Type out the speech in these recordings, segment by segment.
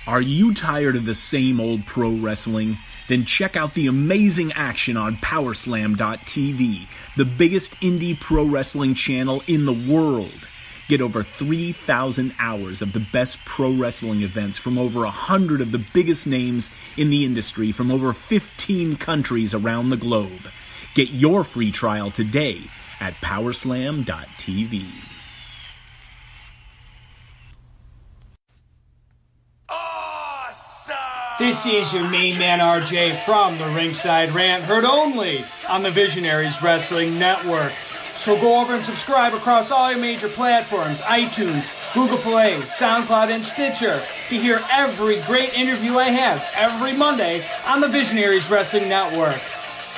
Are you tired of the same old pro wrestling? Then check out the amazing action on Powerslam.tv, the biggest indie pro wrestling channel in the world. Get over 3,000 hours of the best pro wrestling events from over 100 of the biggest names in the industry from over 15 countries around the globe. Get your free trial today at Powerslam.tv. This is your main man RJ from the Ringside Rant, heard only on the Visionaries Wrestling Network. So go over and subscribe across all your major platforms, iTunes, Google Play, SoundCloud, and Stitcher to hear every great interview I have every Monday on the Visionaries Wrestling Network.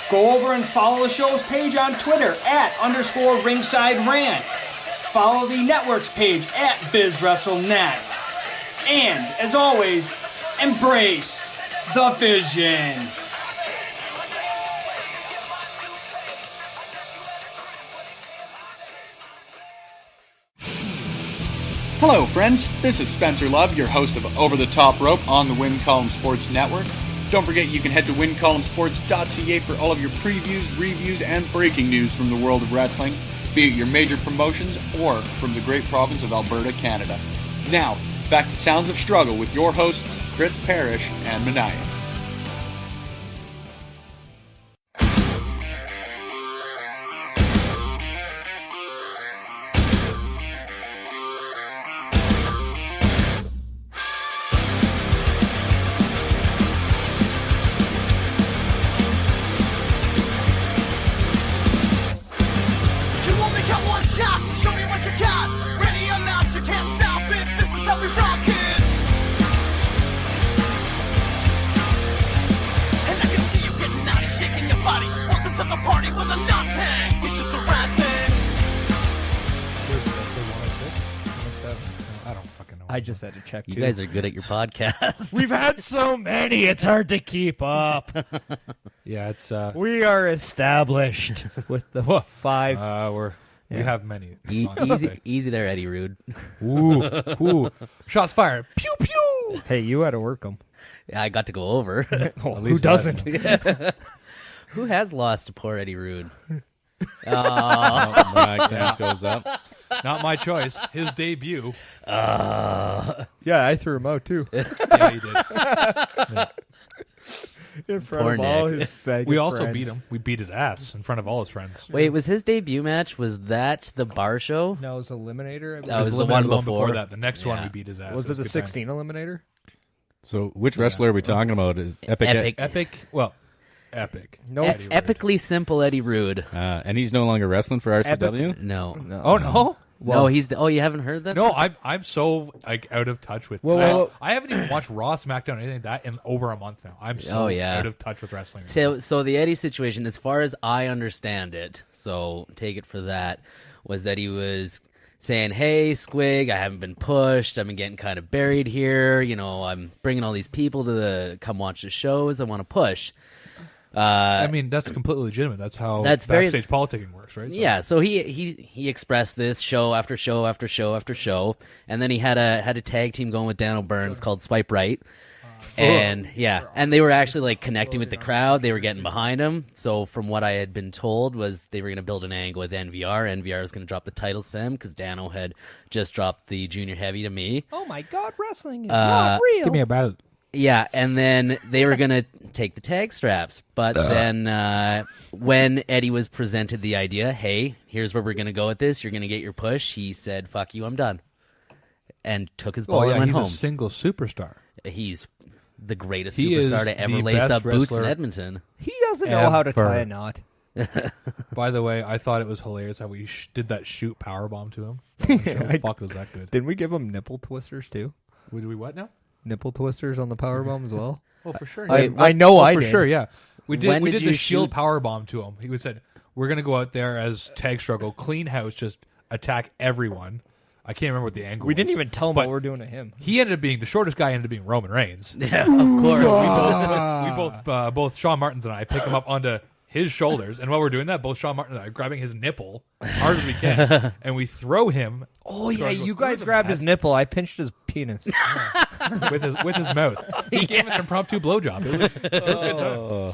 Go over and follow the show's page on Twitter @_Ringside Rant. Follow the network's page @BizWrestleNet. And, as always, embrace the vision. Hello, friends. This is Spencer Love, your host of Over the Top Rope on the Win Column Sports Network. Don't forget you can head to wincolumnsports.ca for all of your previews, reviews, and breaking news from the world of wrestling, be it your major promotions or from the great province of Alberta, Canada. Now, back to Sounds of Struggle with your hosts, Chris Perish and Meniac. I just had to check. You guys are good at your podcast. We've had so many; it's hard to keep up. Yeah, it's we are established with the 5. We have many. Easy there, Eddie Rude. Ooh! Shots fired! Pew pew! Hey, you had to work them. Yeah, I got to go over. Well, who doesn't? Who has lost to poor Eddie Rude? My chance goes up. Not my choice. His debut. Yeah, I threw him out too. Yeah, he did. Yeah. In front Poor of all Nick. his faggot We also friends. beat him. We beat his ass in front of all his friends. Wait, was his debut match? Was that the bar show? No, it was Eliminator. I believe. That was the Eliminated one before. that. The next one Yeah. we beat his ass. Was it the a good 16 Eliminator? So, which wrestler are we talking about? Is Epic? Epic. Epic. Well, epic. No, Epically simple Eddie Rude. And he's no longer wrestling for RCW? No. no. Oh no. No, he's... Oh, you haven't heard that? No, I'm so like out of touch with. Well, I haven't even watched Raw, SmackDown, or anything like that in over a month now. I'm so out of touch with wrestling. So the Eddie situation, as far as I understand it, so take it for that, was that he was saying, hey, Squig, I haven't been pushed. I've been getting kind of buried here. You know, I'm bringing all these people to come watch the shows. I want to push. I mean, that's completely legitimate. That's how backstage politicking works, right? So. Yeah, so he expressed this show after show after show after show, and then he had a tag team going with Dan O'Byrne called Swipe Right. And and they were actually like connecting with the crowd. They were getting behind him. So from what I had been told was they were going to build an angle with NVR. NVR was going to drop the titles to them because Dano had just dropped the junior heavy to me. Oh my God, wrestling is not real. Give me a battle. Yeah, and then they were going to take the tag straps. But then when Eddie was presented the idea, hey, here's where we're going to go with this. You're going to get your push. He said, fuck you, I'm done. And took his ball and went he's home. a single superstar. He's the greatest He is superstar to ever the lace best up boots in wrestler. Edmonton. He doesn't know how to tie a Ever. knot. By the way, I thought it was hilarious how we did that shoot powerbomb to him. The fuck was that good? Didn't we give him nipple twisters too? Did we what now? Nipple twisters on the powerbomb as well? Oh, for sure. I know I for did. sure. Yeah, we did. When We did did you the shield shoot? powerbomb to him. He said, "We're gonna go out there as tag struggle, clean house, just attack everyone." I can't remember what the angle. We was. didn't even tell him But what we're doing to him. He ended up being the shortest guy. Ended up being Roman Reigns. Yeah, of course. We both Sean Martins and I pick him up onto his shoulders, and while we're doing that, both Sean Martin and I are grabbing his nipple as hard as we can, and we throw him. Oh yeah, you guys grabbed his nipple. I pinched his penis with his mouth. He gave it an impromptu blowjob. It was a good time.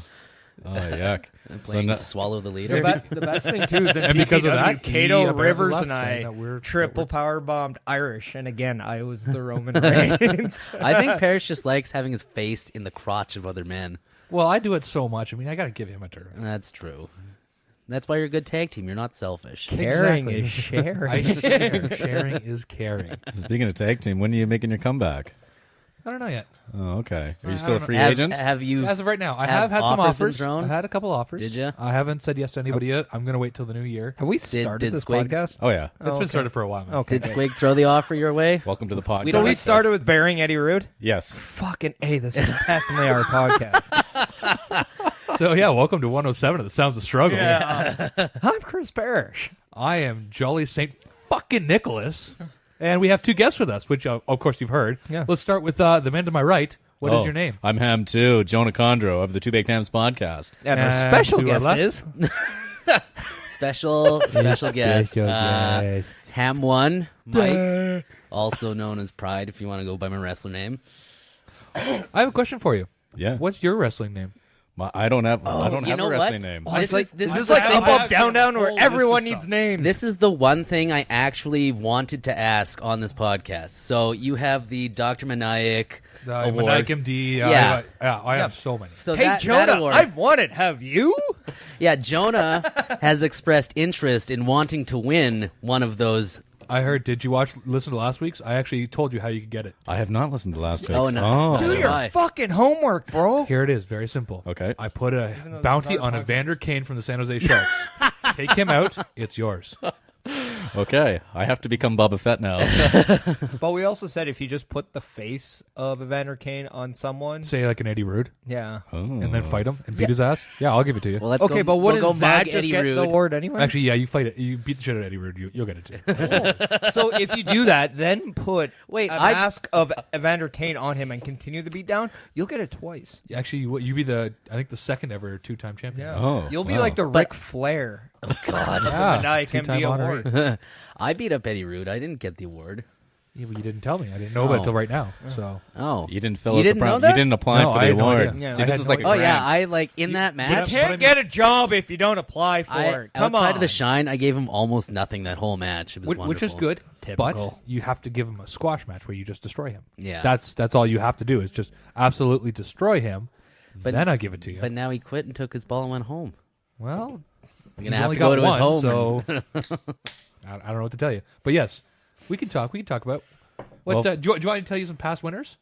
Oh, yuck. Playing Swallow the Leader. The best thing too is that And because of that, Cato, he apparently Rivers, left and saying I that we're triple power bombed Irish, and again I was the Roman Reigns. I think Perish just likes having his face in the crotch of other men. Well, I do it so much. I mean, I got to give him a turn. That's true. That's why you're a good tag team. You're not selfish. Caring is sharing. I share. Sharing is caring. Speaking of tag team, when are you making your comeback? I don't know yet. Oh, okay. Are you still a free Have agent? you? As of right now, I Have have had some offers been offers. thrown? I had a couple offers. Did ya? I haven't said yes to anybody yet. I'm going to wait till the new year. Have we started did this Squig- podcast? Oh, yeah. It's been started for a while now. Okay. Did Squig throw the offer your way? Welcome to the podcast. So we started with burying Eddie Rude. Yes. Fucking A, this is definitely our podcast. So, yeah, welcome to 107 of the Sounds of Struggle. I'm Chris Parrish. I am Jolly St. fucking Nicholas. And we have two guests with us, which, of course, you've heard. Yeah. Let's start with the man to my right. What is your name? I'm Ham too, Jonah Condro of the Two Baked Hams podcast. And our And special to our guest left? is Special guest. Ham 1, Mike, also known as Pride, if you want to go by my wrestler name. I have a question for you. Yeah. What's your wrestling name? I don't have you a know wrestling what? name. This is this is the like thing- up, up, down, down, where whole list everyone of needs stuff. names. This is the one thing I actually wanted to ask on this podcast. So you have the Dr. Maniac The award. Meniac MD. Yeah. I have so many. So Hey that Jonah, award, I've won it. Have you? yeah, Jonah has expressed interest in wanting to win one of those. I heard. Did you listen to last week's? I actually told you how you could get it. I have not listened to last week's. Oh, no. Do your Why? fucking homework, bro. Here it is. Very simple. Okay. I put a bounty on Evander Kane from the San Jose Sharks. Take him out. It's yours. Okay. I have to become Boba Fett now. But we also said if you just put the face of Evander Kane on someone, Say like an Eddie Rude, yeah. and then fight him and beat his ass. Yeah, I'll give it to you. Well, let's Okay, go, but we'll wouldn't go that mug just Eddie get Rude. the award anyway? Actually, yeah, you fight it. You beat the shit out of Eddie Rude. You'll get it too. So if you do that, then put Wait, a I- mask of Evander Kane on him and continue the beatdown, you'll get it twice. Actually, you be the the second ever 2-time champion. Oh, You'll be wow. like the Ric Flair. God. Yeah, Maniac two-time MD honoree. award. I beat up Eddie Rude. I didn't get the award. Yeah, but you didn't tell me. I didn't know about it Oh. till right now. So Oh. You didn't fill You out didn't the know You that? didn't apply No, for I the had no award. idea. Yeah, See, I this had is no like a Oh, idea. yeah. grant. I, like, in that You match, can't get a job if you don't apply for it. Come outside on. of the shine, I gave him almost nothing that whole match. It was wonderful. which is good. Typical. But you have to give him a squash match where you just destroy him. Yeah. That's all you have to do is just absolutely destroy him. But- then I give it to you. But now he quit and took his ball and went home. well, I'm he's gonna have only to go got to his one, home. so I don't know what to tell you. But yes, we can talk. We can talk about what. Well- Do you want me to tell you some past winners?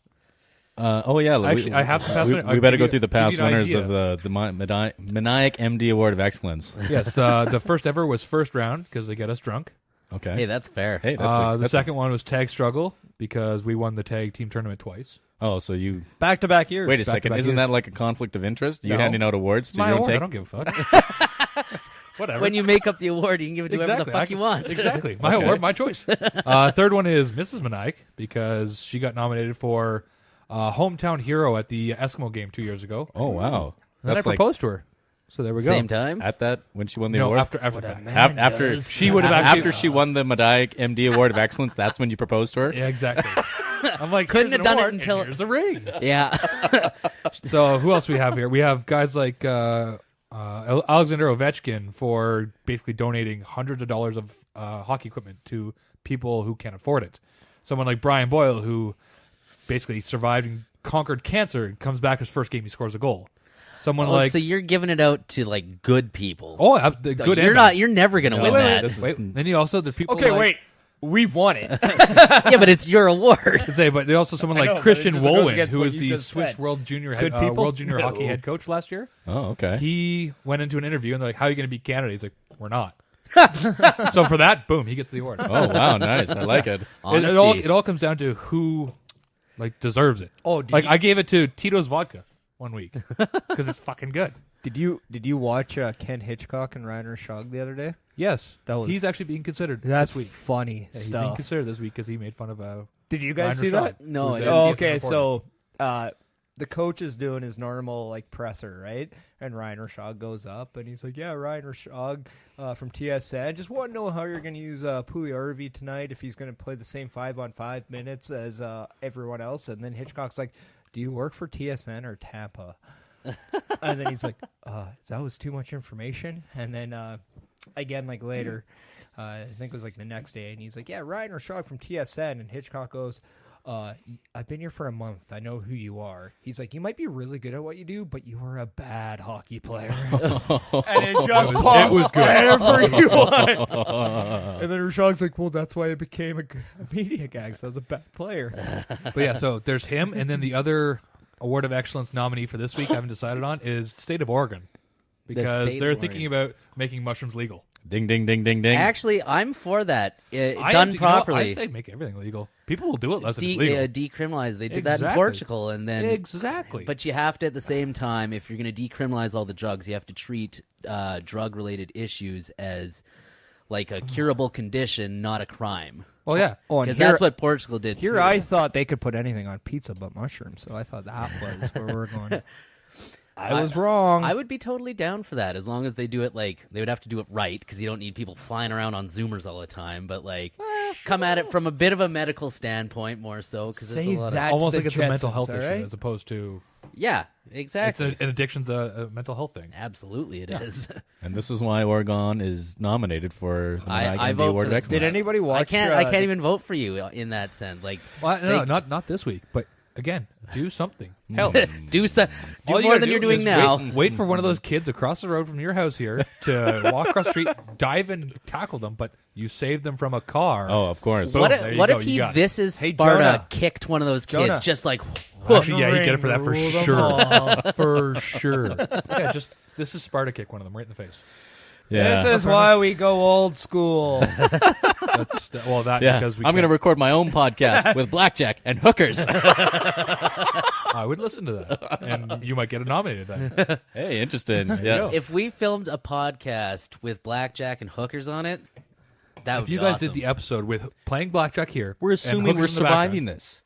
Oh yeah, Actually, I have some past winners. We I'll better give go through the give past you an winners idea. of the Maniac MD Award of Excellence. Yes, the first ever was first round because they get us drunk. Okay. Hey, that's fair. Hey, The second one was tag struggle because we won the tag team tournament twice. Oh, so you Back-to-back years. wait a second. Back-to-back Isn't years. that like a conflict of interest? You No. handing out awards to My your own award. I tag? don't give a fuck. Whatever. When you make up the award, you can give it to whoever the I fuck can- you want. Exactly. My Okay. award, my choice. Third one is Mrs. Maniac because she got nominated for hometown hero at the Eskimo game 2 years ago. Oh wow, And then I that's like proposed to her. So there we go. Same time? at that when she won the No, award. after that. After She would have actually. after she won the Maniac MD Award of Excellence, that's when you proposed to her. Yeah, exactly. I'm like, Couldn't here's have an done it award, and until- here's a ring. Yeah. So who else we have here? We have guys like Alexander Ovechkin for basically donating hundreds of dollars of hockey equipment to people who can't afford it. Someone like Brian Boyle who basically survived and conquered cancer and comes back his first game, he scores a goal. Someone Oh, like so you're giving it out to like good people. good. you're and not. bad. You're never gonna No, win that. this is- Wait, then you also there's people. Okay, like, wait. We've won it. Yeah, but it's your award. I'd say, but there's also someone I like know, but Christian it just goes Wolin, against who what was you the just Swiss said. World Junior Good people? World Junior No. Hockey head coach last year. Oh okay. He went into an interview and they're like, "How are you going to beat Canada?" He's like, "We're not." So for that, boom, he gets the award. Oh wow, nice. I like it. Honesty. It all comes down to who like deserves it. Oh, did like you- I gave it to Tito's vodka one week because it's fucking good. Did you watch Ken Hitchcock and Reiner Shug the other day? Yes, That was- he's actually being considered That's this week. funny Yeah, he's being stuff. considered this week because he made fun of Did you guys Reiner see Shug, that? No, who's I a didn't. Oh, TSN okay. reporter. So the coach is doing his normal like presser, right? And Ryan Rashog goes up and he's like, "Yeah, Ryan Rashog from TSN. Just want to know how you're going to use Pugliarvi tonight. If he's going to play the same 5-on-5 minutes as everyone else." And then Hitchcock's like, "Do you work for TSN or Tampa?" And then he's like, "That was too much information." And then again, like later, I think it was like the next day, and he's like, "Yeah, Ryan Rashog from TSN." And Hitchcock goes, "I've been here for a month. I know who you are." He's like, "You might be really good at what you do, but you are a bad hockey player." And it just pops was good. wherever you want. And then Rashog's like, "Well, that's why I became a media guy, because I was a bad player." But yeah, so there's him, and then the other Award of Excellence nominee for this week I haven't decided on is State of Oregon, because they're thinking about making mushrooms legal. Ding, ding, ding, ding, ding. Actually, I'm for that. Done properly. I say make everything legal. People will do it less than it's legal. Decriminalize. They did that in Portugal, and then exactly. But you have to, at the same time, if you're going to decriminalize all the drugs, you have to treat drug-related issues as like a curable condition, not a crime. Well, yeah. Because that's what Portugal did. Here, too. I thought they could put anything on pizza but mushrooms, so I thought that was where we're going. I was wrong. I would be totally down for that, as long as they do it like they would have to do it right, because you don't need people flying around on Zoomers all the time. But like, come at it from a bit of a medical standpoint more so, because it's a lot of almost like it's a mental health issue as opposed to exactly. An addiction's a mental health thing. Absolutely, it is. And this is why Oregon is nominated for the I vote Award for of Excellence. Did anybody watch? I can't even vote for you in that sense. Like, well, no, not this week, but. Again, do something. Hell, do all more than you're doing now. Wait for one of those kids across the road from your house here to walk across the street, dive and tackle them, but you saved them from a car. Oh, of course. What if This Is Sparta Jonah. kicked one of those kids, Jonah. just like, Actually, yeah, you get it for that for sure. For sure. Yeah, just This Is Sparta kick one of them right in the face. Yeah. This is why we go old school. Because I'm going to record my own podcast with blackjack and hookers. I would listen to that, and you might get it nominated then. Hey, interesting. Yeah. if we filmed a podcast with blackjack and hookers on it, that would If you be guys awesome. did the episode with playing blackjack here, We're assuming we're surviving this.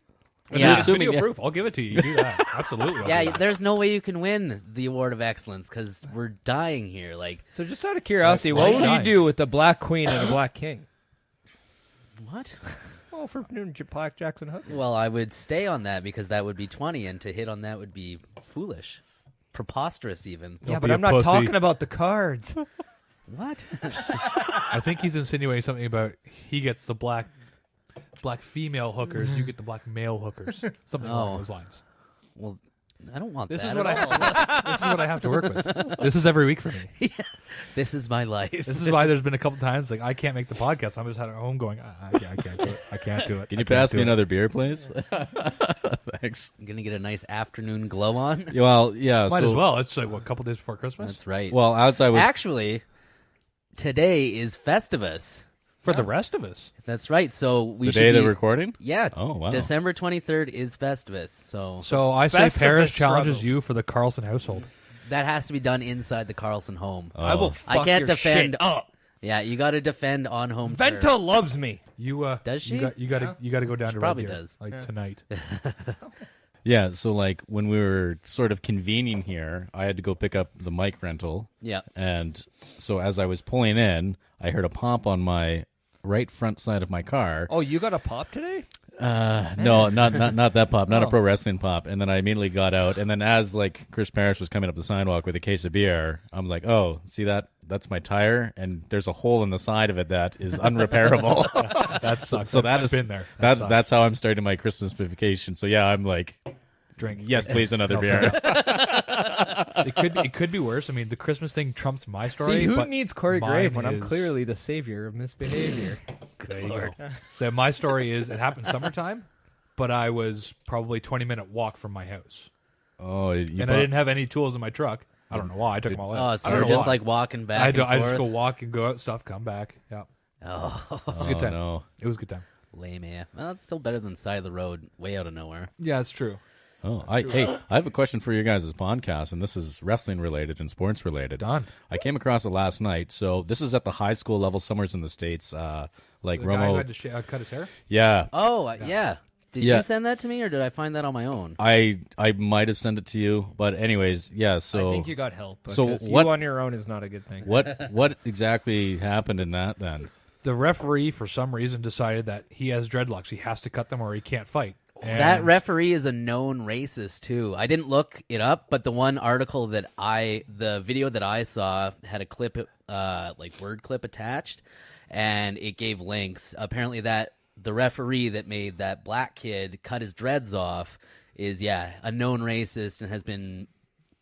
Yeah. There's video proof. I'll give it to you. You do that. Absolutely. I'll do Yeah, that. there's no way you can win the Award of Excellence because we're dying here. Like, So just out of curiosity, what would you do with the Black Queen and the Black King? what? Well, for blackjacks and hookers. Well, I would stay on that because that would be 20, and to hit on that would be foolish, preposterous even. Yeah, Don't but be a I'm not pussy. talking about the cards. What? I think he's insinuating something about he gets the black female hookers, you get the black male hookers. Something along those lines. Well, I don't want This that. is what this is what I have to work with. This is every week for me. This is my life. This is why there's been a couple times like I can't make the podcast. I'm just at home going, I can't do it. I can't do it. Can you pass me another beer, please? Thanks. I'm gonna get a nice afternoon glow on. Well, yeah. Might as well. It's like what, a couple days before Christmas. That's right. Well, as I was Actually, today is Festivus. For the rest of us. That's right. So we the should day be, of the recording. Yeah. Oh, wow. December 23rd is Festivus. So I say Festivus Perish challenges struggles. you for the Carlson household. that has to be done inside the Carlson home. I will fuck I can't your defend shit up. Yeah, you got to defend on home Venta turf. loves me. You Does she? You got to go down She to probably Red Deer, does. like tonight. Yeah, so like when we were sort of convening here, I had to go pick up the mic rental. Yeah. And so as I was pulling in, I heard a pop on my right front side of my car. Oh, you got a pop today? No, not that pop, not a pro wrestling pop. And then I immediately got out. And then as like Chris Perish was coming up the sidewalk with a case of beer, I'm like, oh, see that? That's my tire, and there's a hole in the side of it that is unrepairable. That sucks. So that I've is been there. That's how I'm starting my Christmas vacation. So yeah, I'm like, drink. yes, please, another beer. It could be worse. I mean, the Christmas thing trumps my story. See, who but needs Corey mine Grave when I'm is- clearly the savior of misbehavior? There you go. So my story is it happened summertime, but I was probably 20-minute walk from my house, Oh, I didn't have any tools in my truck. I don't know why I took them all Oh, out. so I don't you're know just why. like walking back I and just forth? go walk and go out stuff, come back. Yeah, Oh, it's a good time. no. It was a good time. lame AF. Well, that's still better than side of the road, way out of nowhere. Yeah, it's true. Oh, I have a question for your guys' podcast, and this is wrestling related and sports related. Done. I came across it last night. So this is at the high school level, somewhere in the States. Like The guy who Romo, had to cut his hair. yeah. Oh, yeah. Did Yeah. you send that to me, or did I find that on my own? I might have sent it to you, but anyways, yeah. So I think you got help. So Because what- you on your own is not a good thing. what exactly happened in that then? The referee, for some reason, decided that he has dreadlocks. He has to cut them or he can't fight. That And- referee is a known racist too. I didn't look it up, but the one article the video that I saw had a clip, word clip attached, and it gave links. Apparently, that the referee that made that black kid cut his dreads off is a known racist and has been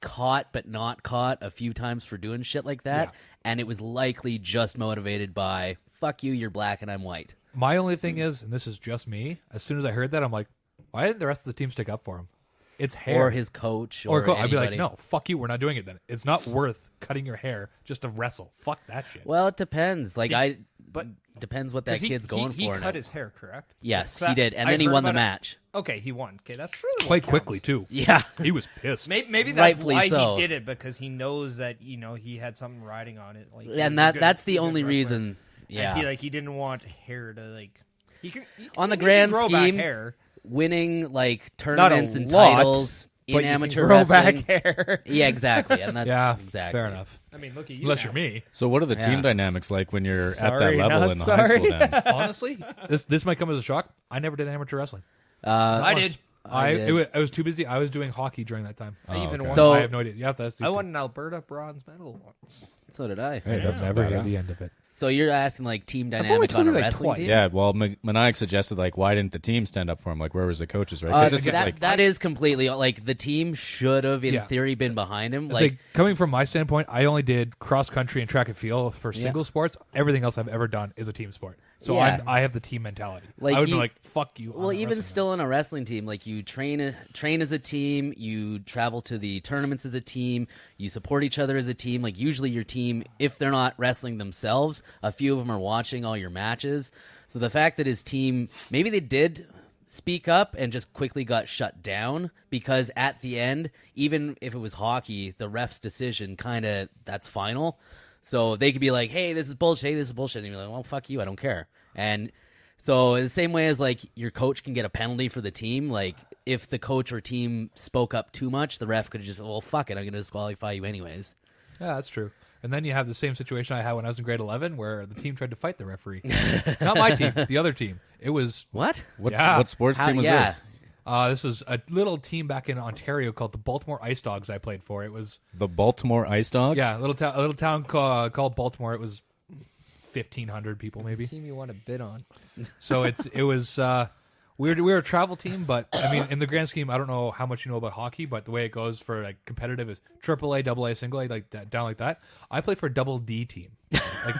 caught but not caught a few times for doing shit like that. Yeah. And it was likely just motivated by "fuck you, you're black and I'm white." My only thing is, and this is just me, as soon as I heard that, I'm like, why didn't the rest of the team stick up for him? It's hair. Or his coach, or I'd be like, anybody. no, fuck you, we're not doing it then. It's not worth cutting your hair just to wrestle. Fuck that shit. Well, it depends. Depends what that 'Cause kid's going he for. cut now. his hair, correct? Yes, That- he did, and I then he heard won the about it. match. Okay, he won. Okay, that's really Quite what quickly, counts. too. Yeah, He was pissed. Maybe that's Rightfully why so. he did it, because he knows that he had something riding on it. Like, he was and a that's the good only wrestler. reason. And Yeah, he didn't want hair to On the he can grand grow back scheme, hair. winning Not tournaments a and lot, titles but in you amateur can grow wrestling. back hair. Yeah, exactly, and that's Yeah, exactly fair enough. I mean, look at you. Unless now. you're me. So what are the team Yeah. dynamics like when you're at Sorry, that level not in the high school sorry. then? Honestly, this might come as a shock. I never did amateur wrestling. I did. did. I was too busy. I was doing hockey during that time. I even okay. won. So- I have no idea. You have to ask these I two. won an Alberta bronze medal once. So did I. Hey, that's not Never bad, hear huh? the end of it. So you're asking team only dynamic told on a you, wrestling twice. team? Yeah, well, Maniac suggested why didn't the team stand up for him? Where was the coaches, right? 'Cause this is that is completely the team should have in Yeah. theory been behind him. It's like, coming from my standpoint, I only did cross country and track and field for single sports. Everything else I've ever done is a team sport. So Yeah. I have the team mentality. Like I would you- be like, fuck you. I'm Well, not even wrestling still in a wrestling team, you train as a team, you travel to the tournaments as a team, you support each other as a team. Usually your team, if they're not wrestling themselves, a few of them are watching all your matches. So the fact that his team, maybe they did speak up and just quickly got shut down, because at the end, even if it was hockey, the ref's decision that's final. So they could be like, hey, this is bullshit, hey, this is bullshit. And you're like, well, fuck you, I don't care. And so in the same way as your coach can get a penalty for the team, if the coach or team spoke up too much, the ref could have just, well, fuck it, I'm going to disqualify you anyways. Yeah, that's true. And then you have the same situation I had when I was in grade 11, where the team tried to fight the referee. Not my team, the other team. It was What? What sports team was this? this was a little team back in Ontario called the Baltimore Ice Dogs. I played for. It was The Baltimore Ice Dogs? a little town called Baltimore. It was 1,500 people maybe. Team you want to bid on? So it was we were a travel team, but I mean, in the grand scheme, I don't know how much you know about hockey, but the way it goes for competitive is AAA, AA, single A, down like that. I played for a double D team,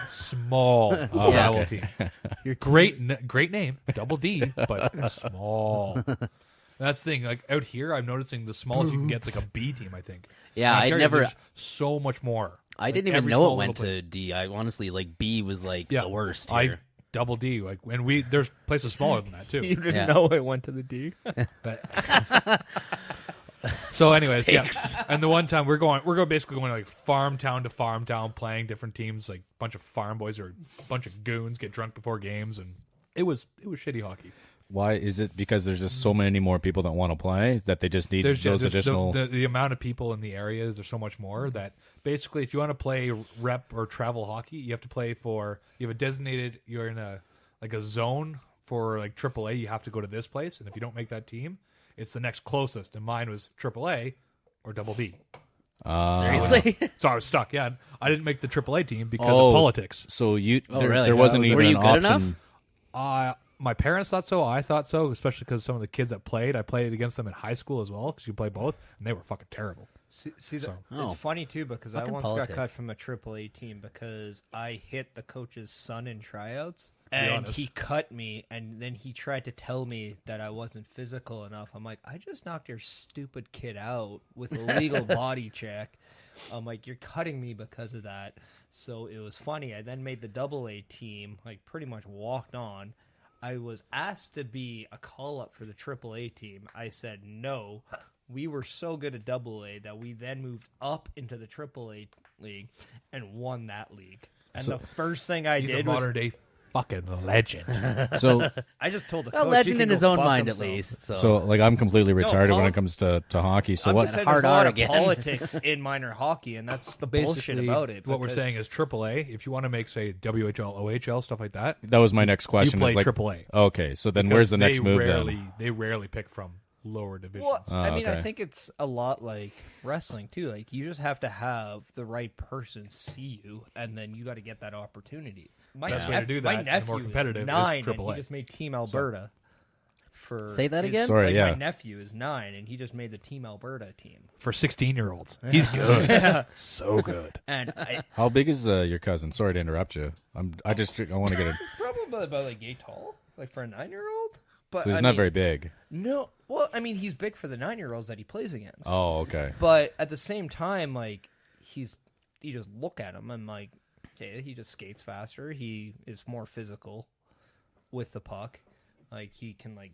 small travel team. Great name, double D, but small. That's the thing. Out here, I'm noticing the smallest you can get is a B team. I think. Yeah, In I Ontario, never. there's so much more. I didn't even every know small it went little to place. D. I honestly B was the worst here. Double D, and there's places smaller than that too. You didn't Yeah. know it went to the D. So, anyways, yeah. And the one time we're basically going farm town to farm town, playing different teams, bunch of farm boys or a bunch of goons get drunk before games, and it was shitty hockey. Why is it? Because there's just so many more people that want to play that they just need those additional. The amount of people in the areas, there's so much more that basically, if you want to play rep or travel hockey, you have to play for. You have a designated. You're in a zone for AAA. You have to go to this place, and if you don't make that team, it's the next closest. And mine was AAA or double B. Seriously? So I was stuck. Yeah, I didn't make the AAA team because of politics. So really? there wasn't Were even you an good option. enough? My parents thought so. I thought so, especially because some of the kids that played, I played against them in high school as well, because you play both, and they were fucking terrible. It's funny too, because I Fucking once politics. got cut from a AAA team because I hit the coach's son in tryouts, be and honest. he cut me, and then he tried to tell me that I wasn't physical enough. I'm like, I just knocked your stupid kid out with a legal body check. I'm like, you're cutting me because of that. So it was funny. I then made the AA team, pretty much walked on. I was asked to be a call-up for the AAA team. I said no. We were so good at AA that we then moved up into the AAA league and won that league. And So the first thing I He's a did was modern day fucking legend. So I just told the A coach, legend he in can his go own fuck mind, himself. at least. so like I'm completely retarded when Paul- it comes to hockey. So I'm what? just saying Hard there's a lot on of again. politics in minor hockey, and that's the bullshit Basically, about it. what we're because- saying is AAA. If you want to make, say, WHL, OHL, stuff like that, That was my next question. you play is like, AAA. Okay, so then Because where's the next they move rarely, then? They rarely pick from lower divisions. Well, I mean, I okay. think it's a lot like wrestling too. Like you just have to have the right person see you, and then you got to get that opportunity. My Best way to do that my and nephew more competitive is is 9, and AAA. he just made Team Alberta. For Say that his- again? Sorry, like, yeah. My nephew is 9, and he just made the Team Alberta team. For 16-year-olds, he's good. So good. And I How big is your cousin? Sorry to interrupt you. I want to get it. probably about like yay tall, like for a 9-year-old. But So he's I not mean, very big. No, well, I mean, he's big for the 9-year-olds that he plays against. Oh, okay. But at the same time, like you just look at him and like, okay, he just skates faster. He is more physical with the puck. Like he can like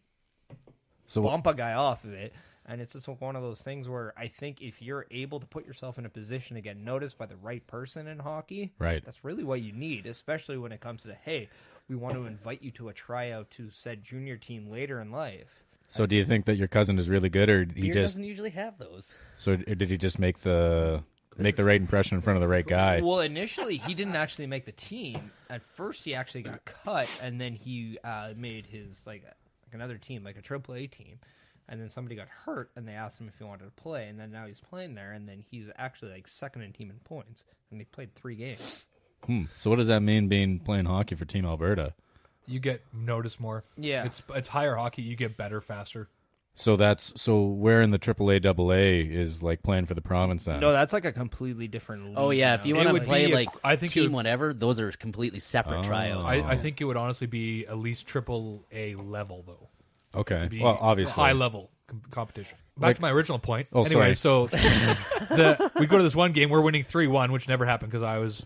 So bump a guy off of it. And it's just one of those things where I think if you're able to put yourself in a position to get noticed by the right person in hockey, Right. that's really what you need, especially when it comes to, hey, we want to invite you to a tryout to said junior team later in life. So do you think that your cousin is really good, or he Beer just doesn't usually have those. so did he just make the right impression in front of the right guy? Well, initially, he didn't actually make the team. At first, he actually got cut, and then he made his like another team, like a AAA team. And then somebody got hurt, and they asked him if he wanted to play. And then now he's playing there, and then he's actually like second in team in points. And they played 3 games. So what does that mean playing hockey for Team Alberta? You get noticed more. Yeah. It's higher hockey. You get better faster. So where in the AAA AA is like playing for the province then? No, that's like a completely different league. Oh, yeah. If you now. want to would play, be like, I think it team would- whatever, those are completely separate tryouts. I think it would honestly be at least AAA level, though. Okay. To be Well, obviously. high level competition. Back Like- to my original point. Oh, anyway, sorry. so we go to this one game. We're winning 3-1, which never happened because I was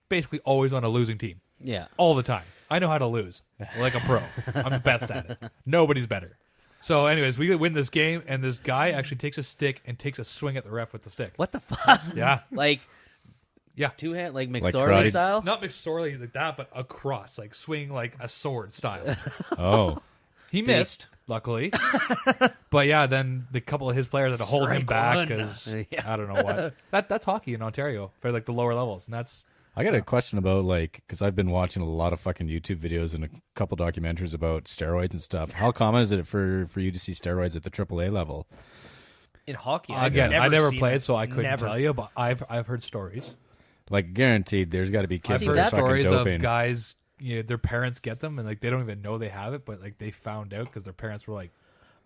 basically always on a losing team Yeah. all the time. I know how to lose like a pro. I'm the best at it. Nobody's better. So, anyways, we win this game, and this guy actually takes a stick and takes a swing at the ref with the stick. What the fuck? Yeah. Like, Yeah. two-hand, like Like McSorley karate? style? Not McSorley like that, but across, like swing like a sword style. Oh. He missed, luckily. But yeah, then the couple of his players had to hold him Strike back one. because Yeah. I don't know what. That's hockey in Ontario for like the lower levels, and that's I got a question about like because I've been watching a lot of fucking YouTube videos and a couple documentaries about steroids and stuff. How common is it for you to see steroids at the AAA level? in hockey. again. I never seen played, it. so I couldn't Never. tell you. But I've heard stories. Like guaranteed, there's got to be kids I've that heard are fucking stories doping. of guys. Their parents get them, and like they don't even know they have it, but like they found out because their parents were like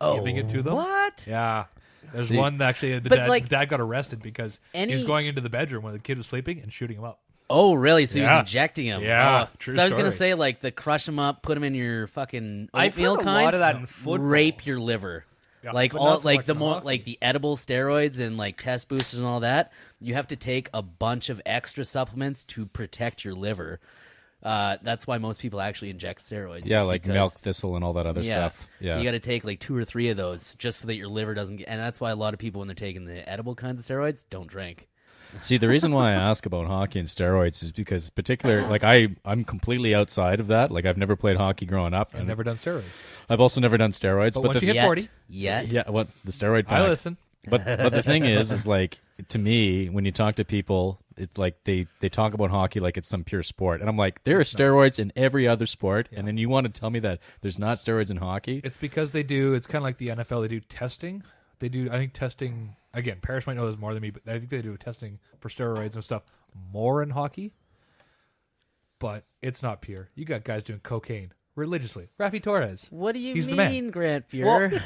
giving it to them. What? Yeah. There's See- one that actually the But, like, dad got arrested because he was any- going into the bedroom when the kid was sleeping and shooting him up. Oh, really? So he was Yeah. injecting him? Yeah, Oh. true So I was gonna story. say, like, the crush him up, put him in your fucking I've oatmeal heard a kind. lot of that in football. Rape your liver. Yeah. Like But all, not so like much the in more, hockey. like the edible steroids and like test boosters and all that. You have to take a bunch of extra supplements to protect your liver. That's why most people actually inject steroids. Yeah, It's like because- milk thistle and all that other Yeah, stuff. Yeah. you got to take like 2 or 3 of those just so that your liver doesn't get. And that's why a lot of people, when they're taking the edible kinds of steroids, don't drink. See, the reason why I ask about hockey and steroids is because like I'm completely outside of that. Like I've never played hockey growing up, I've and never done steroids. I've also never done steroids. But But once the, you hit Yet. 40. Yet. yeah, what the steroid I pack. listen. But the thing is like to me, when you talk to people, it's like they talk about hockey like it's some pure sport, and I'm like, there are steroids in every other sport, and then you want to tell me that there's not steroids in hockey? It's because they do. It's kind of like the NFL. They do testing. They do. I think testing. Again, Perish might know this more than me, but I think they do testing for steroids and stuff more in hockey. But it's not pure. You got guys doing cocaine religiously. Rafi Torres. What do you He's the man. mean, Grant Fuhrer? Grant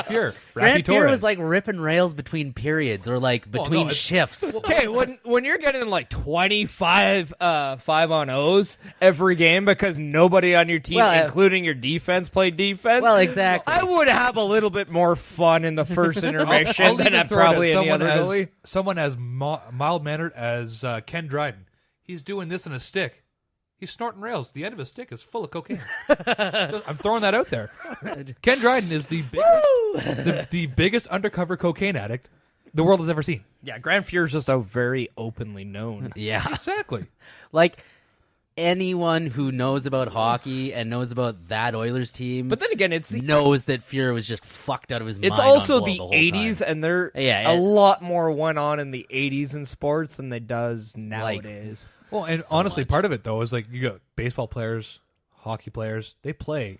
Fuhrer. Rafi Grant Fuhrer Torres. was like ripping rails between periods or like Well, between no, it's- shifts. Okay, when you're getting like 25 5-on-0s every game because nobody on your team, Well, including your defense, played defense. Well, exactly. I would have a little bit more fun in the first intermission I'll than even at throw it probably any someone other as, goalie. someone as mild-mannered as Ken Dryden. He's doing this in a stick. He's snorting rails. The end of his stick is full of cocaine. I'm throwing that out there. Ken Dryden is the biggest, the biggest undercover cocaine addict the world has ever seen. Yeah, Grant Fuhrer's just a very openly known. Yeah. Exactly. Like, anyone who knows about hockey and knows about that Oilers team, But then again, it's knows that Fuhrer was just fucked out of his mind. it's also on the whole 80s, time. and there Yeah, a lot more went on in the 80s in sports than they does nowadays. Well, and So honestly, much. part of it though is like you got baseball players, hockey players. They play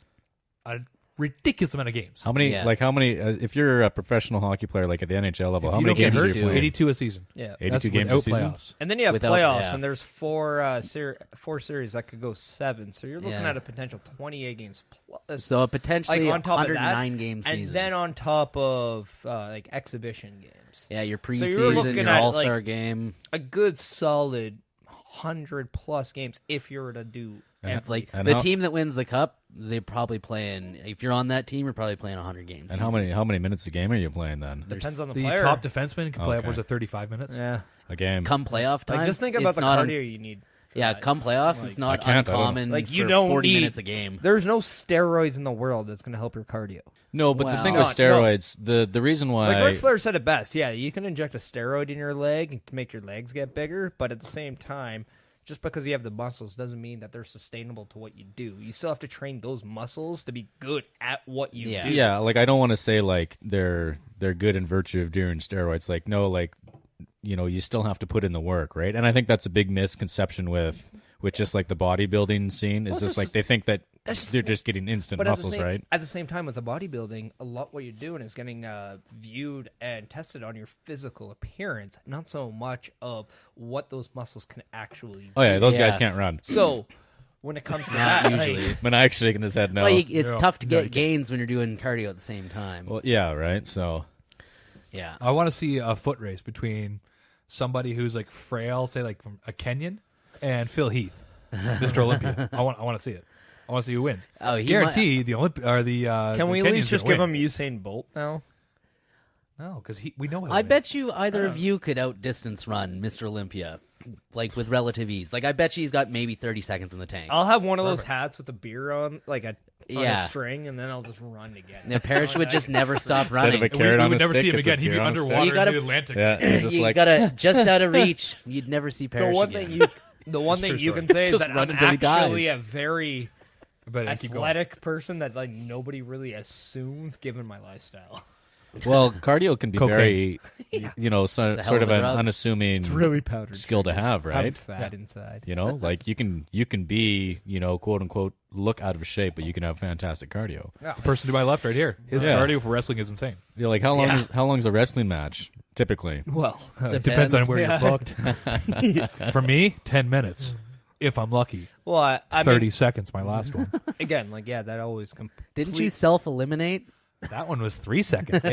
a ridiculous amount of games. How many? Yeah. Like how many? If you're a professional hockey player, like at the NHL level, If how you many don't get games are hurt, you playing? 82 a season. Yeah. 82 That's games a without season. playoffs. And then you have Without- playoffs, yeah. and there's four series that could go 7. So you're looking Yeah. at a potential 28 games plus. So a potentially like on top of that, 109 game season. and then on top of like exhibition games, yeah, your So you're preseason, looking your at, All-Star like, game. a good solid 100+ games if you were to do Like And the how- team that wins the cup, they're probably playing. If you're on that team, you're probably playing 100 games. And how many minutes a game are you playing then? depends on the The player. top defenseman can play Okay. upwards of 35 minutes. Yeah, A game. Come playoff time, like just think about the cardio you need. for Yeah, that. come playoffs, Like, it's not I can't, I don't- uncommon. Like, you for don't 40 need- minutes a game. There's no steroids in the world that's going to help your cardio. No, but the Wow. thing No, with steroids, the reason why Like Ric Flair said it best. Yeah, you can inject a steroid in your leg to make your legs get bigger, but at the same time, just because you have the muscles doesn't mean that they're sustainable to what you do. You still have to train those muscles to be good at what you Yeah. do. yeah, like I don't want to say like they're good in virtue of doing steroids. Like no, like you still have to put in the work, right? And I think that's a big misconception with just like the bodybuilding scene is Well, just it's like just- they think that that's- they're just getting instant But muscles, right? at the same time, with the bodybuilding, a lot what you're doing is getting viewed and tested on your physical appearance, not so much of what those muscles can actually Oh yeah, do. those Yeah. guys can't run. So when it comes to Not that, like, usually. But I shaking his head no. Well, it's No. tough to No, you get can't. gains when you're doing cardio at the same time. Well, yeah, right. So Yeah. I want to see a foot race between somebody who's like frail, say like from a Kenyan, and Phil Heath, Mr. Olympia. I want to see it. I want to see who wins. Oh, he Guarantee the Olymp or the. can we the at Kenyans least just gonna give win. him Usain Bolt now? No, because we know. He'll I win. bet you either of you could outdistance run Mr. Olympia, like with relative ease. Like I bet you he's got maybe 30 seconds in the tank. I'll have one of those hats with a beer on, like on Yeah. a string, and then I'll just run again. Now Perish would just never stop instead running. of a We carrot on would a never stick, see him it's a again. He'd be beer on a stick. underwater You gotta- in the Atlantic. Yeah, he's just you like gotta just out of reach. You'd never see Perish the one again. thing you, the one thing true you story. can say is Just that run I'm until he dies. actually a very But I keep going. athletic person that like nobody really assumes given my lifestyle. well, cardio can be Cocaine. very, sort hell of of a an drug. unassuming powdered. skill to have, I'm right? fat inside. Like you can be, quote unquote, look out of shape, but you can have fantastic cardio. The person to my left, right here. His Yeah. cardio for wrestling is insane. Like how long is a wrestling match typically? Well, It depends on where Yeah. you're booked. For me, 10 minutes. If I'm lucky. well, I 30 mean, seconds, my last one. again, like that always Didn't you self-eliminate? That one was 3 seconds.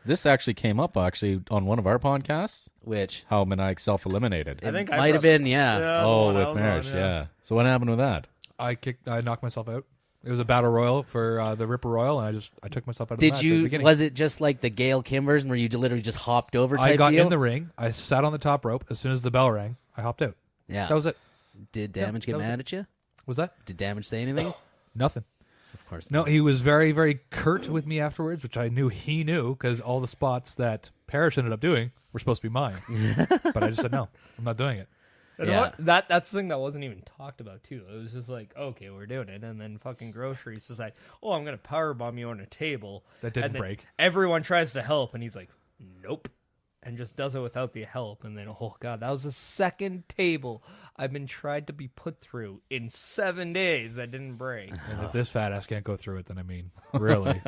This actually came up on one of our podcasts. Which How Meniac self-eliminated. I think might have been, yeah. Oh, with marriage, yeah. So what happened with that? I knocked myself out. It was a battle royal for the Ripper Royal, and I took myself out of the Did match at the you? beginning. Was it just like the Gail Kim version where you literally just hopped over? Type I got deal? in the ring. I sat on the top rope. As soon as the bell rang, I hopped out. Yeah. That was it. Did Damage that get was mad at you? Was that? Did Damage say anything? Nothing. Of course. No, not. he was very, very curt with me afterwards, which I knew he knew because all the spots that Perish ended up doing were supposed to be mine. But I just said, no, I'm not doing it. You know Yeah. what? That's the thing that wasn't even talked about too. It was just like, okay, we're doing it, and then fucking Groceries is like, oh, I'm gonna powerbomb you on a table. That didn't And then break. Everyone tries to help, and he's like, nope, and just does it without the help. And then, oh god, that was the second table I've been tried to be put through in 7 days that didn't break. And if this fat ass can't go through it, then I mean, really.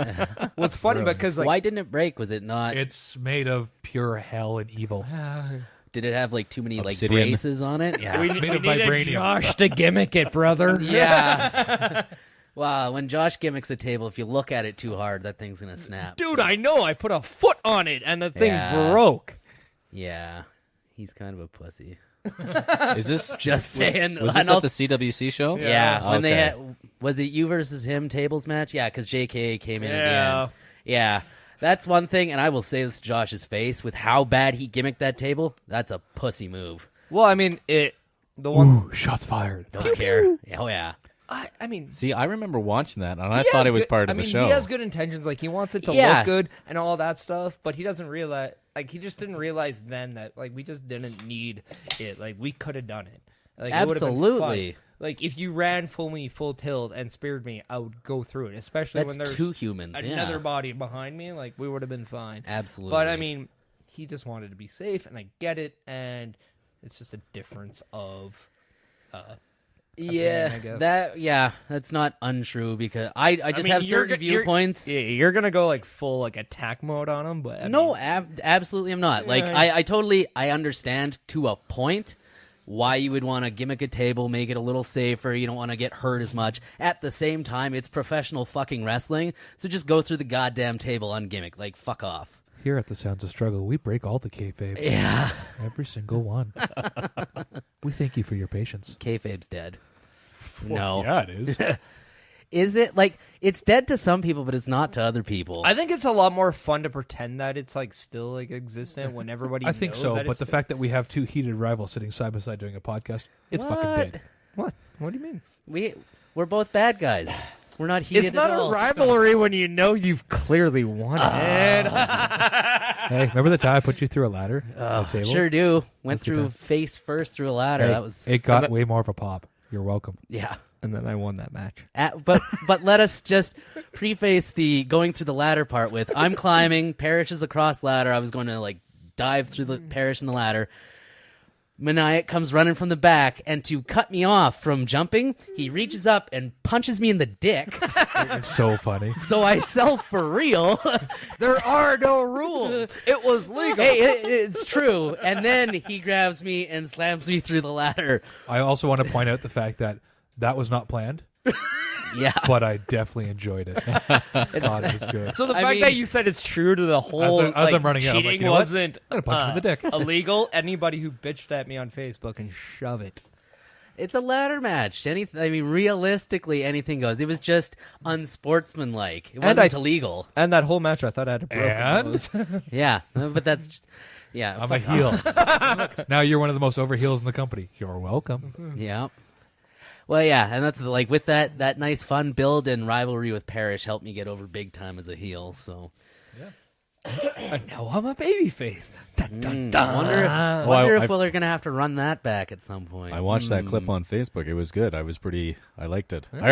What's funny Really? because like Why didn't it break? Was it not? It's made of pure hell and evil. Did it have like too many like Obsidian. braces on it? Yeah. we Made of needed vibranium. Josh to gimmick it, brother. Yeah. Wow, when Josh gimmicks a table, if you look at it too hard, that thing's gonna snap. Dude, I know. I put a foot on it, and the thing Yeah. broke. Yeah, he's kind of a pussy. Is this Just saying. was And this I'll- at the CWC show? yeah, when they Okay. had, was it you versus him tables match? Yeah, because JK came in at the Yeah. end. Yeah, that's one thing, and I will say this to Josh's face with how bad he gimmicked that table. That's a pussy move. Well, I mean, the one. Ooh, shots fired. Don't care. Oh yeah. I mean, See, I remember watching that, and I he thought has it was good- part I of the mean, show. he has good intentions. Like he wants it to Yeah. look good and all that stuff, but he doesn't realize. Like he just didn't realize then that like we just didn't need it. Like we could have done it. Like, it would've been Absolutely. fun. Like, if you ran full tilt and speared me, I would go through it, especially when That's there's 2 humans. another Yeah. body behind me. Like, we would have been fine. Absolutely. But, I mean, he just wanted to be safe, and I get it, and it's just a difference of... Yeah, I guess. that's not untrue because I just mean, have you're certain go- you're- viewpoints. Yeah, you're gonna go like full like attack mode on him, but I No, mean, absolutely, I'm not. Like, I totally, I understand to a point why you would want to gimmick a table, make it a little safer. You don't want to get hurt as much. At the same time, it's professional fucking wrestling, so just go through the goddamn table ungimmick. Like, fuck off. Here at the Sounds of Struggle, we break all the kayfabes. Yeah, Every single one. We thank you for your patience. kayfabe's dead. No, Yeah, it is. is it? Like, it's dead to some people, but it's not to other people. I think it's a lot more fun to pretend that it's like still like existent when everybody. I think knows so, that but it's the fact that we have 2 heated rivals sitting side by side doing a podcast, it's fucking What? dead. what do you mean? We're both bad guys. We're not heated It's not at all. a rivalry when you know you've clearly won it. Hey, remember the time I put you through a ladder on a table? Sure do. Went That's good through time. face first through a ladder. Hey, That was it got way more of a pop. You're welcome. yeah. And then I won that match. But let us just preface the going through the ladder part with I'm climbing. Perish is across ladder. I was going to like dive through the Perish in the ladder. Meniac comes running from the back, and to cut me off from jumping, he reaches up and punches me in the dick. It's so funny. So I self for real. There are no rules. It was legal. Hey, it's true. And then he grabs me and slams me through the ladder. I also want to point out the fact that was not planned, Yeah. but I definitely enjoyed it. God, it was good. So the I fact mean- that you said it's true to the whole As like, I'm running out, I'm like, cheating you know what? wasn't I'm gonna punch him in the dick. illegal, anybody who bitched at me on Facebook can shove it. It's a ladder match. Realistically, anything goes. It was just unsportsmanlike. It wasn't illegal. And that whole match, I thought I had a broken And? nose. Yeah, but that's just, yeah. I'm a heel. Now you're one of the most over heels in the company. You're welcome. Yeah. Well, yeah, and that's like with that nice fun build and rivalry with Perish helped me get over big time as a heel. So And now I'm a babyface. I wonder if they're gonna have to run that back at some point. I watched that clip on Facebook. It was good. I liked it. I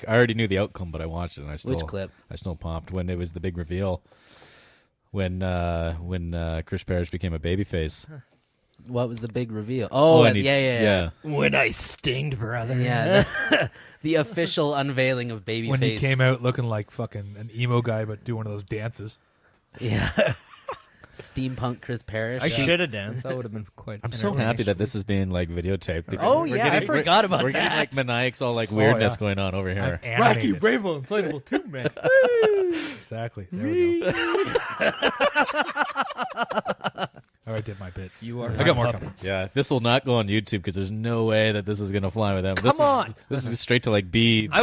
already knew the outcome, but I watched it and I still. Which clip? I still popped when it was the big reveal. When Chris Perish became a babyface. What was the big reveal? Oh, and he- yeah. When I stinged, brother. Yeah, the official unveiling of Babyface. When he came out looking like fucking an emo guy, but do one of those dances. Yeah. Steampunk Chris Perish. I should have danced. That would have been quite. I'm so happy that this is being like videotaped. because Oh, we're yeah, I forgot about We're getting like that. Maniac's all like weirdness yeah. going on over here. Rocky Bravo inflatable too, man. Exactly. There we go. All right, did my bit. You are. I got more comments. Yeah, this will not go on YouTube because there's no way that this is gonna fly with them. Come on. This is straight to like I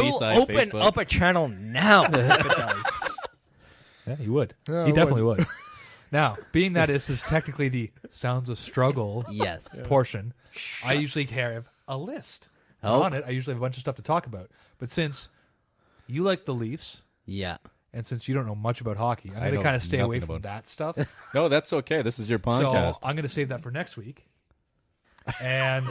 will B-side open Facebook. up a channel now. If it does. Yeah, he would. Yeah, he I definitely would. Now, being that this is technically the Sounds of Struggle Yes. portion, I usually have a list. Oh. On it, I usually have a bunch of stuff to talk about. But since you like the Leafs, Yeah. and since you don't know much about hockey, I'm I going to know kind of stay away nothing from about that stuff. No, that's okay. This is your podcast. So I'm going to save that for next week. And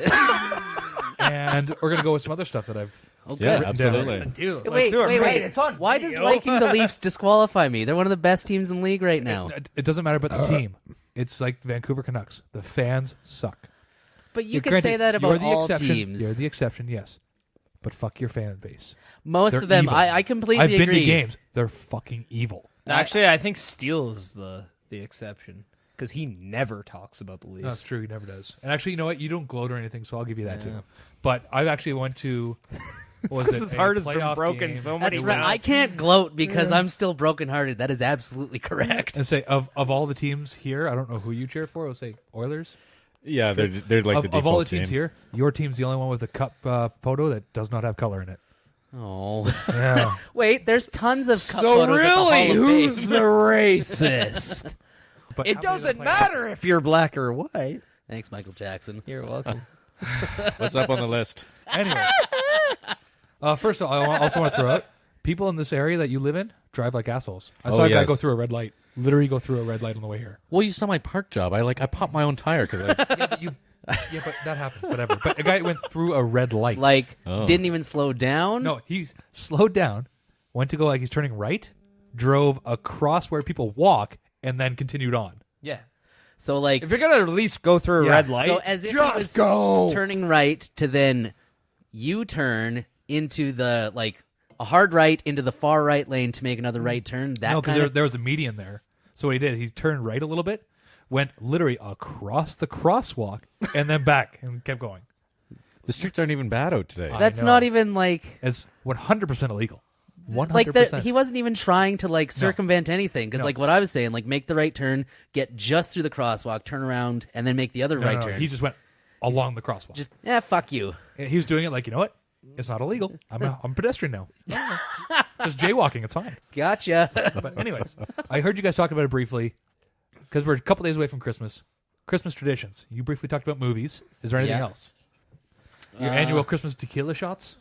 and we're going to go with some other stuff that I've Okay. yeah, written down. absolutely. Wait. It's on Why does liking the Leafs disqualify me? They're one of the best teams in the league right now. It doesn't matter about the team. It's like the Vancouver Canucks. The fans suck. But you can Granted, say that you're about the all exception. teams. You're the exception, yes. But fuck your fan base. Most They're of them, evil. I completely I've been agree. to games. They're fucking evil. Actually, I think Steele is the exception because he never talks about the Leafs. No, that's true. He never does. And actually, you know what? You don't gloat or anything, so I'll give you that too. But I actually went to. What was Because it? his a heart has been playoff broken game. so many That's right. times. I can't gloat because I'm still brokenhearted. That is absolutely correct. And say of all the teams here, I don't know who you cheer for. I'll say Oilers. Yeah, they're like the default Of all the teams team. here, your team's the only one with a cup photo that does not have color in it. Oh. Yeah. Wait, there's tons of cup So photos at the Hall really, of who's Fame. the racist? But It doesn't matter if you're black or white. Thanks, Michael Jackson. You're welcome. What's up on the list? Anyways. First of all, I also want to throw out people in this area that you live in drive like assholes. I saw a guy yes. go through a red light. Literally go through a red light on the way here. Well, you saw my park job. I popped my own tire because Yeah, but that happens. Whatever. But a guy went through a red light. Like, didn't even slow down? No, he slowed down, went to go like he's turning right, drove across where people walk, and then continued on. Yeah. So, like... If you're going to at least go through a red light, So as if he just was go! turning right to then U-turn into the, like, a hard right into the far right lane to make another right turn. That No, because kind of... there was a median there. So what he did, he turned right a little bit, went literally across the crosswalk, and then back and kept going. The streets aren't even bad out today. That's know. not even, like... It's 100% illegal. 100%. Like, he wasn't even trying to, like, circumvent anything. Because, like, what I was saying, like, make the right turn, get just through the crosswalk, turn around, and then make the other right turn. He just went along the crosswalk. Just, fuck you. And he was doing it like, you know what? It's not illegal. I'm a pedestrian now. Just jaywalking. It's fine. Gotcha. But anyways, I heard you guys talk about it briefly because we're a couple days away from Christmas. Christmas traditions. You briefly talked about movies. Is there anything else? Your annual Christmas tequila shots?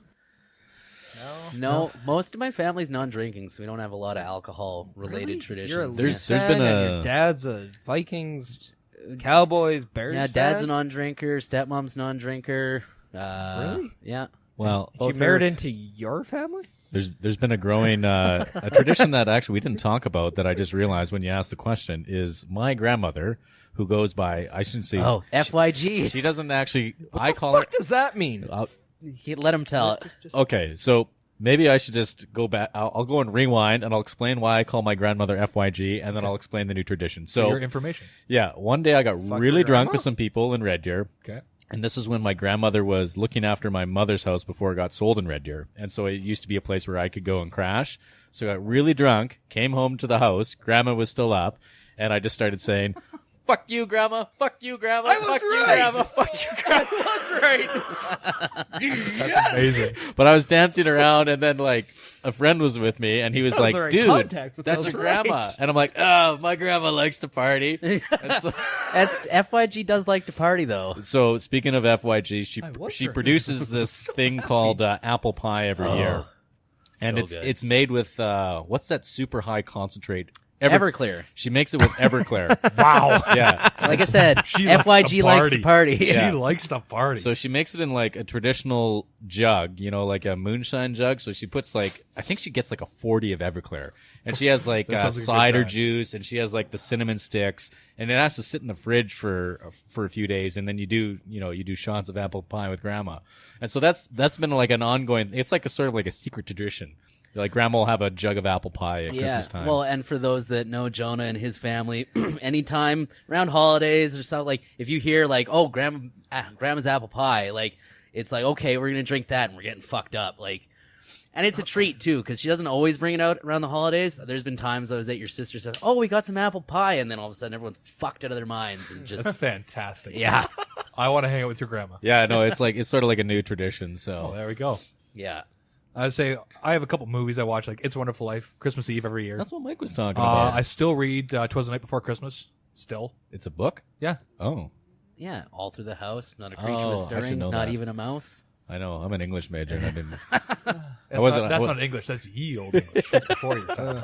No, most of my family's non-drinking, so we don't have a lot of alcohol-related traditions. There's been your dad's a Vikings, Cowboys, Bears. Yeah, dad's a fan? non-drinker. Stepmom's non-drinker. Really? Yeah. Well, She married into your family? there's been a growing a tradition that actually we didn't talk about that I just realized when you asked the question is my grandmother, who goes by, I shouldn't say, FYG. she doesn't actually, I What call the her. fuck does that mean? Let him tell it. Okay, so maybe I should just go back. I'll go and rewind, and I'll explain why I call my grandmother FYG, and then I'll explain the new tradition. For So, your information. yeah, one day I got really your drunk grandma? with some people in Red Deer. Okay. And this is when my grandmother was looking after my mother's house before it got sold in Red Deer. And so it used to be a place where I could go and crash. So I got really drunk, came home to the house. Grandma was still up. And I just started saying, fuck you, Grandma. Fuck you, Grandma. Fuck you, Grandma. Fuck you, Grandma. That's right. That's amazing. But I was dancing around, and then, like, a friend was with me, and he was like, the right dude, context with that's those your grandma. And I'm like, oh, my grandma likes to party. And so, That's FYG does like to party, though. so speaking of FYG, she wonder. produces this thing called apple pie every year. And So it's good. it's made with, what's that super high concentrate? Everclear. She makes it with Everclear. Wow. Yeah. Like I said, She likes FYG to likes to party. party. Yeah. She likes to party. So she makes it in like a traditional jug, you know, like a moonshine jug. So she puts like, I think she gets like a 40 of Everclear. And she has like That sounds like a good cider time. juice, and she has like the cinnamon sticks, and it has to sit in the fridge for a few days. And then you do shots of apple pie with grandma. And so that's been like an ongoing, it's like a sort of like a secret tradition. Like grandma will have a jug of apple pie at Christmas time. Well, and for those that know Jonah and his family, anytime around holidays or something, like if you hear like, oh, grandma's apple pie, like it's like, okay, we're gonna drink that and we're getting fucked up, like. And it's a treat too, because she doesn't always bring it out around the holidays. There's been times I was at your sister's house, oh, we got some apple pie, and then all of a sudden everyone's fucked out of their minds and just That's fantastic. yeah, I want to hang out with your grandma. Yeah, no, it's sort of like a new tradition. So Oh, there we go. yeah. I'd say I have a couple movies I watch, like It's a Wonderful Life, Christmas Eve every year. that's what Mike was talking about. I still read 'Twas the Night Before Christmas. Still. It's a book? Yeah. Oh, Yeah, all through the house, not a creature Oh, was I should stirring, know not that. even a mouse. I know. I'm an English major, and I didn't. That's not English. That's ye old English. That's before your time.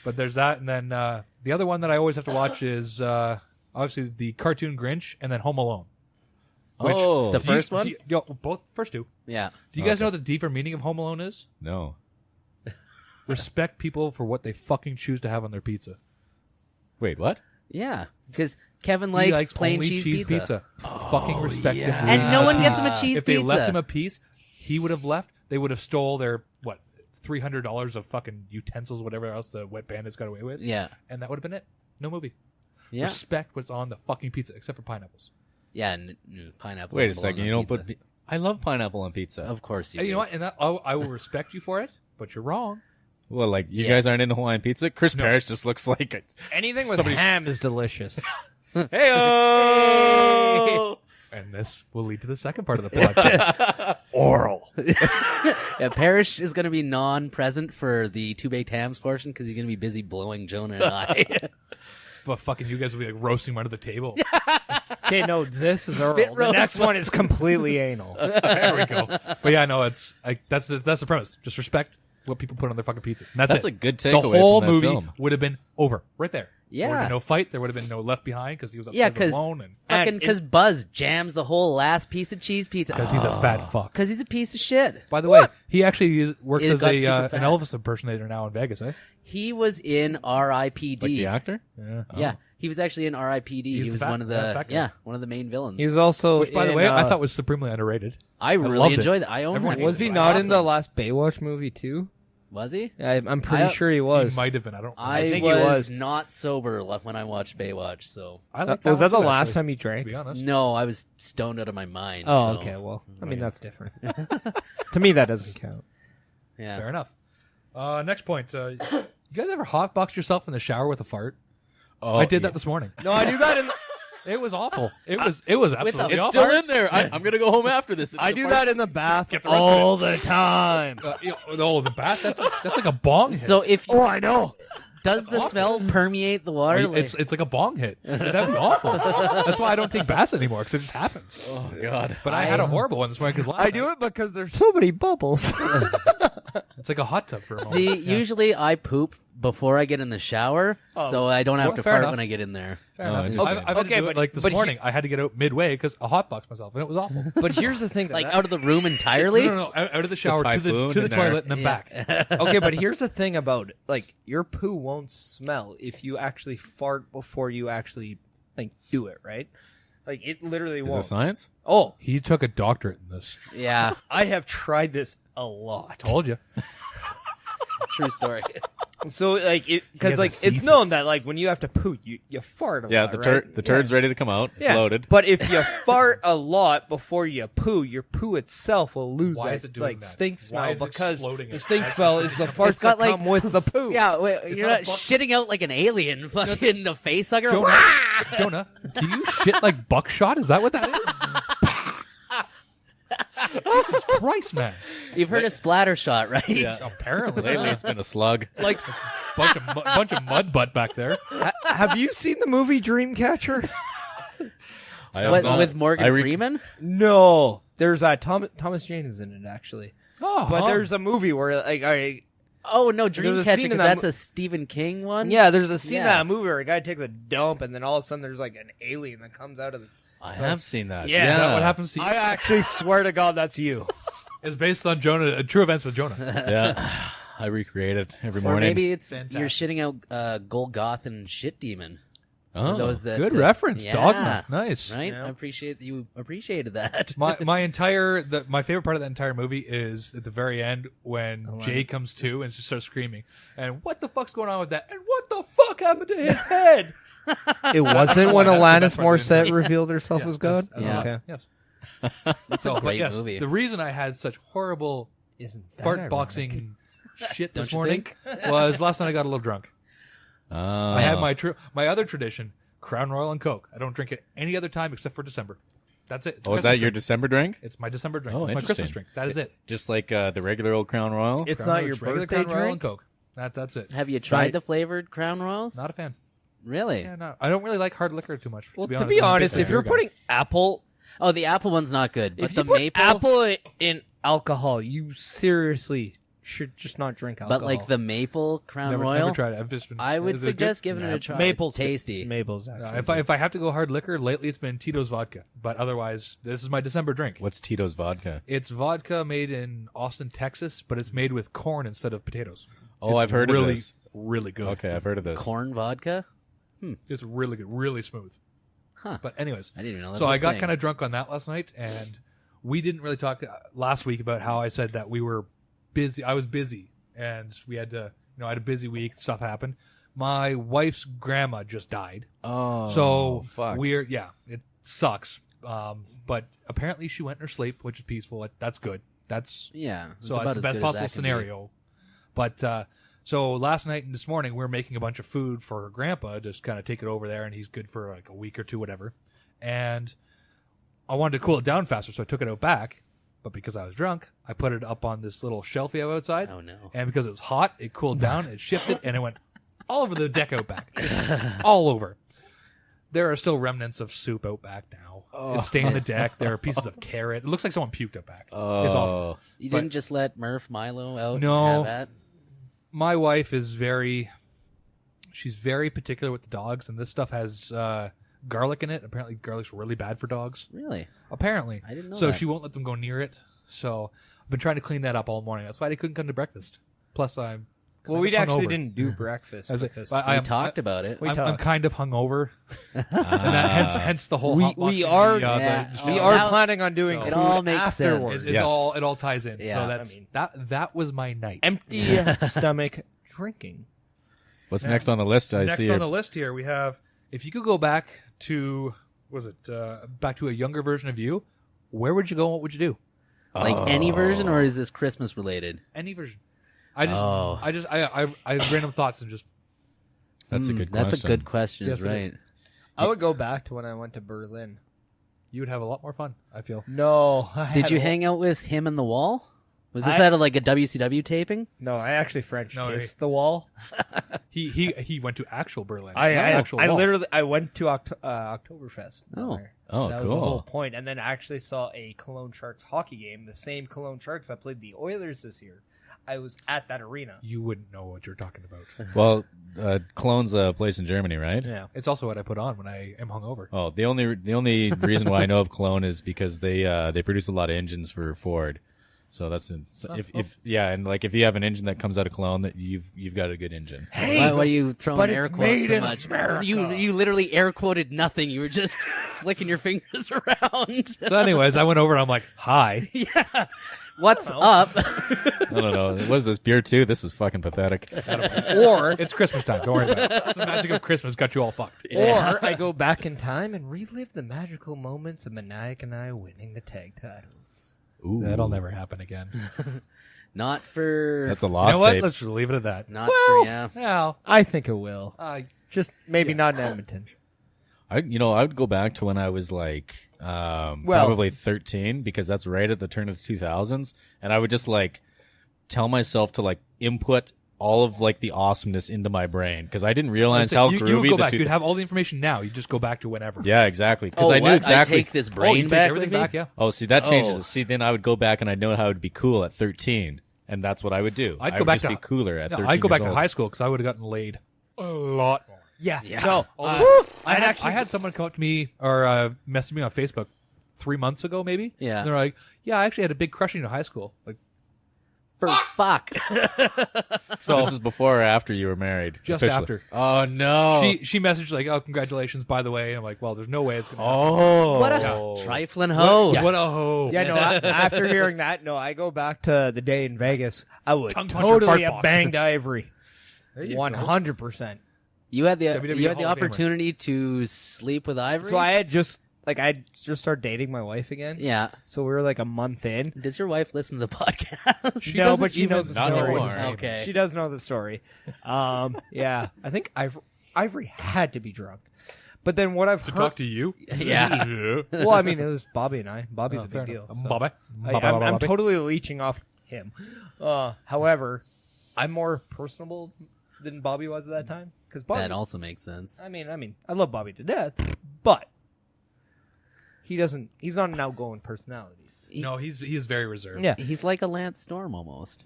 But there's that, and then the other one that I always have to watch is obviously the cartoon Grinch, and then Home Alone. Which, Oh. The first one? Both first two. Yeah. Do you guys know what the deeper meaning of Home Alone is? No. Respect people for what they fucking choose to have on their pizza. Wait, what? Yeah, because Kevin He likes plain only cheese pizza. Fucking respect him. And no one gets him a cheese If they pizza. left him a piece, he would have left. They would have stole their $300 of fucking utensils, whatever else the Wet Bandits got away with. Yeah. And that would have been it. No movie. Yeah. Respect what's on the fucking pizza, except for pineapples. Yeah, pineapple. Wait a doesn't belong second. on You don't pizza. put. I love pineapple on pizza. Of course you. Hey, do. you know what? And that, I will respect you for it, but you're wrong. Well, like you Yes. guys aren't into Hawaiian pizza. Chris Parrish just looks like a. Anything with Somebody's- ham is delicious. Hey-o! And this will lead to the second part of the podcast. Oral. Yeah, Perish is going to be non-present for the two baked hams portion because he's going to be busy blowing Jonah and I. But fucking you guys will be like roasting him under the table. Okay, no, this is Spit oral. The roast. next one is completely anal. There we go. But yeah, no, it's like that's the premise. Just respect what people put on their fucking pizzas. And that's That's it. a good The takeaway whole from that movie film. would have been over right there. There would have Yeah. been no fight. There would have been no Left Behind because he was Yeah, upstairs alone and fucking because Buzz jams the whole last piece of cheese pizza. because he's a fat fuck. Because he's a piece of shit. By the way, he actually works He as got a super fat. an Elvis impersonator now in Vegas, eh? He was in R.I.P.D. Like the actor? Yeah. Yeah, he was actually in R.I.P.D. He's He was fat- one of fat the guy. one of the main villains. He was also Which, by the in, way, I thought was supremely underrated. I loved really it. enjoyed that. I own Everyone that. was he movie. not in the Awesome. last Baywatch movie too? Was he? I'm pretty sure he was. He might have been. I don't. I think he was was. not sober when I watched Baywatch, so I like Was that the one too, last actually, time you drank? To be honest. no, I was stoned out of my mind. Oh, so, okay. Well, I mean that's different. To me, that doesn't count. yeah. Fair enough. Next point. You guys ever hotbox yourself in the shower with a fart? Oh, I did that this morning. No, I do that in. It was awful. It was absolutely It's awful. still in there. I'm gonna go home after this. I do that in the bath Get the rest of all the time. No, the bath. That's like a bong hit. So if Oh, I know. does the smell permeate the water? It's like a bong hit. That'd be awful. That's why I don't take baths anymore because it just happens. Oh God. But I had a horrible one this morning because I do it because there's so many bubbles. It's like a hot tub for a moment. See, Yeah. usually I poop before I get in the shower, so I don't have well, to fair fart enough. when I get in there. Fair Oh, enough. interesting. I've had to Okay, do it, but- like this but morning, I had to get out midway because I hotboxed myself and it was awful. But here's the thing. Like out of the room entirely. No, out of the shower to typhoon the in there. toilet and then back. Okay, but here's the thing about it. Like your poo won't smell if you actually fart before you actually do it, right? Like it literally Is it won't. science? Oh, He took a doctorate in this. Yeah, I have tried this a lot. Told you. true story. So He because has a it's thesis. known that when you have to poo, you fart a Yeah, lot, the right? turd's ready to come out. It's Yeah, loaded. but if you fart a lot before you poo, your poo itself will lose Why that is it doing that? stink Why smell is it because exploding the it stink as smell it's is the coming farts got, that come with the poo. Yeah, wait, you're not not a buck- shitting out like an alien, fucking the face hugger. Jonah, do you shit like buckshot? Is that what that is? Jesus Christ, man. You've heard of splatter shot, right? Yeah. Apparently. Lately, it's been a slug. Like, bunch of mud butt back there. have you seen the movie Dreamcatcher? I have What, not- with Morgan I Freeman? No, there's Thomas Jane is in it actually, Oh, but there's a movie where Oh no, There's a Dreamcatcher, scene in because that that's a Stephen King one. yeah, there's a scene in Yeah. that movie where a guy takes a dump and then all of a sudden there's like an alien that comes out of the. I have seen that. Yeah. Is that what happens to you? I actually swear to God that's you. It's based on Jonah, true events with Jonah. Yeah. I recreate it every Or morning. maybe it's Fantastic. you're shitting out Golgothan shit demon. Oh. For those that, Good reference, yeah, Dogma. Nice. Right? Yeah. I appreciate that you appreciated that. My favorite part of that entire movie is at the very end when Jay comes to and just starts screaming. And what the fuck's going on with that? And what the fuck happened to his head? It wasn't when That's the Alanis best part of the Morissette movie. revealed herself as God. Yeah. Okay. Yes. It's a great yes, movie. the reason I had such horrible Isn't that fart ironic? boxing shit this you morning was last night I got a little drunk. I had my other tradition, Crown Royal and Coke. I don't drink it any other time except for December. That's it. It's Oh, is Christmas that your drink. December drink? It's my December drink. Oh, It's my interesting. Christmas drink. That is it. Just like the regular old Crown Royal? It's Crown not Royal, your just regular birthday Crown Royal and drink. Coke. That's it. Have you Try- tried the flavored Crown Royals? Not a fan. Really? Yeah, no, I don't really like hard liquor too much. Well, to to be be honest, honest, if you're putting apple, Oh, the apple one's not good, but if the you put maple. apple in alcohol, you seriously should just not drink alcohol. But like the maple Crown Royal, never tried it. I've just been. I would is it suggest good? giving it a try. Maple's It's tasty. Maple's actually. If I have to go hard liquor, lately it's been Tito's vodka. But otherwise, this is my December drink. What's Tito's vodka? It's vodka made in Austin, Texas, but it's made with corn instead of potatoes. Oh, It's I've heard really, of this. Really good. Okay, I've heard of this. Corn vodka? It's really good, really smooth. Huh. But anyways, I didn't even know that so was a I got thing. kind of drunk on that last night, and we didn't really talk last week about how I said that we were busy. I was busy, and we had to. I had a busy week. Stuff happened. My wife's grandma just died, Oh, so fuck. it sucks. But apparently she went in her sleep, which is peaceful. That's good. That's Yeah. It's so about that's as the best good as possible that can be. scenario. But so last night and this morning we were making a bunch of food for her grandpa, just kind of take it over there, and he's good for like a week or two, whatever. And I wanted to cool it down faster, so I took it out back. But because I was drunk, I put it up on this little shelf we have outside. Oh, no. And because it was hot, it cooled down, it shifted, and it went all over the deck out back, all over. There are still remnants of soup out back now. It's stained the deck. There are pieces of carrot. It looks like someone puked out back. It's awful. You But- didn't just let Murph Milo out? No. And have that? My wife is She's very particular with the dogs, and this stuff has garlic in it. Apparently, garlic's really bad for dogs. Really? Apparently. I didn't know So that. she won't let them go near it. So I've been trying to clean that up all morning. That's why they couldn't come to breakfast. Plus, I'm Well, kind we of actually hungover. didn't do breakfast. I was like, because We talked about it. I'm kind of hungover, and that, hence the whole. hot we boxing, are the, yeah. the- we Oh, are now- planning on doing so- food It all makes afterwards. sense. It all ties in. Yeah. So that's that was my night. Empty stomach drinking. What's next on the list? I Next see on it. the list here, we have if you could go back to back to a younger version of you, where would you go? And what would you do? Like any version, or is this Christmas related? Any version. I have random thoughts and just That's a good question. That's a good question, Yes, it right? is. I would go back to when I went to Berlin. you would have a lot more fun. I feel. No. Did you hang out with him in the wall? Was this at a WCW taping? No, I actually French No, kissed the wall. He went to actual Berlin. I actual wall. literally I went to Oktoberfest. down Oh. there. Oh, that was the whole cool. point. And then I actually saw a Cologne Sharks hockey game. The same Cologne Sharks that played the Oilers this year. I was at that arena. You wouldn't know what you're talking about. Well, Cologne's a place in Germany, right? Yeah. It's also what I put on when I am hungover. Oh, the only reason why I know of Cologne is because they produce a lot of engines for Ford. So that's if you have an engine that comes out of Cologne, that you've got a good engine. Why are you throwing but air it's quotes made so in much? America. You literally air quoted nothing. You were just flicking your fingers around. So, anyways, I went over and I'm like, "Hi." What's up? No. What is this, beer too? This is fucking pathetic. Or It's Christmas time. Don't worry about it. The magic of Christmas got you all fucked. or I go back in time and relive the magical moments of Meniac and I winning the tag titles. Ooh, That'll never happen again. Not for. That's a You lost know what? tape. Let's just leave it at that. Not for. Yeah. Well, I think it will. Just maybe yeah. not in Edmonton. I would go back to when I was like probably 13, because that's right at the turn of the 2000s, and I would just like tell myself to like input all of like the awesomeness into my brain, because I didn't realize how you groovy would go the back. You'd have all the information now. You just go back to whenever. Yeah, exactly. Because Oh, I knew what? exactly. I take this Oh, brain you take back everything with me? back. Yeah. Oh, see, that changes Oh. it. See, then I would go back and I'd know how it would be cool at 13, and that's what I would do. I'd I go would back just to be cooler at No, 13 I'd go back years to old. high school because I would have gotten laid a lot more. Yeah. Yeah. No. I had someone come up to me or message me on Facebook 3 months ago, maybe. Yeah. And they're like, "Yeah, I actually had a big crush on you in high school." Like, For fuck. So this is before or after you were married? Just officially? after. Oh no. she messaged like, "Oh, congratulations, by the way." And I'm like, "Well, there's no way it's gonna." Oh. What a trifling hoe. What a hoe. Yeah, no. After hearing that, no, I go back to the day in Vegas. I would Tongue puncher totally fart have box. banged Ivory. There you go. 100%. You had the WWE you had the Hall of Famer. opportunity to sleep with Ivory. So I had just started dating my wife again. Yeah. So we were like a month in. Does your wife listen to the podcast? No, but she knows the Not story. anymore. Okay. She does know the story. Yeah, I think Ivory had to be drunk. But then what I've To heard, talk to you. Yeah. well, I mean, it was Bobby and I. Bobby's a Fair big deal. enough. so. Bobby. I'm totally leeching off him. However, I'm more personable than Bobby was at that time. Because Bobby, That also makes sense. I mean, I love Bobby to death, but he's not an outgoing personality. No, he is very reserved. Yeah. He's like a Lance Storm almost.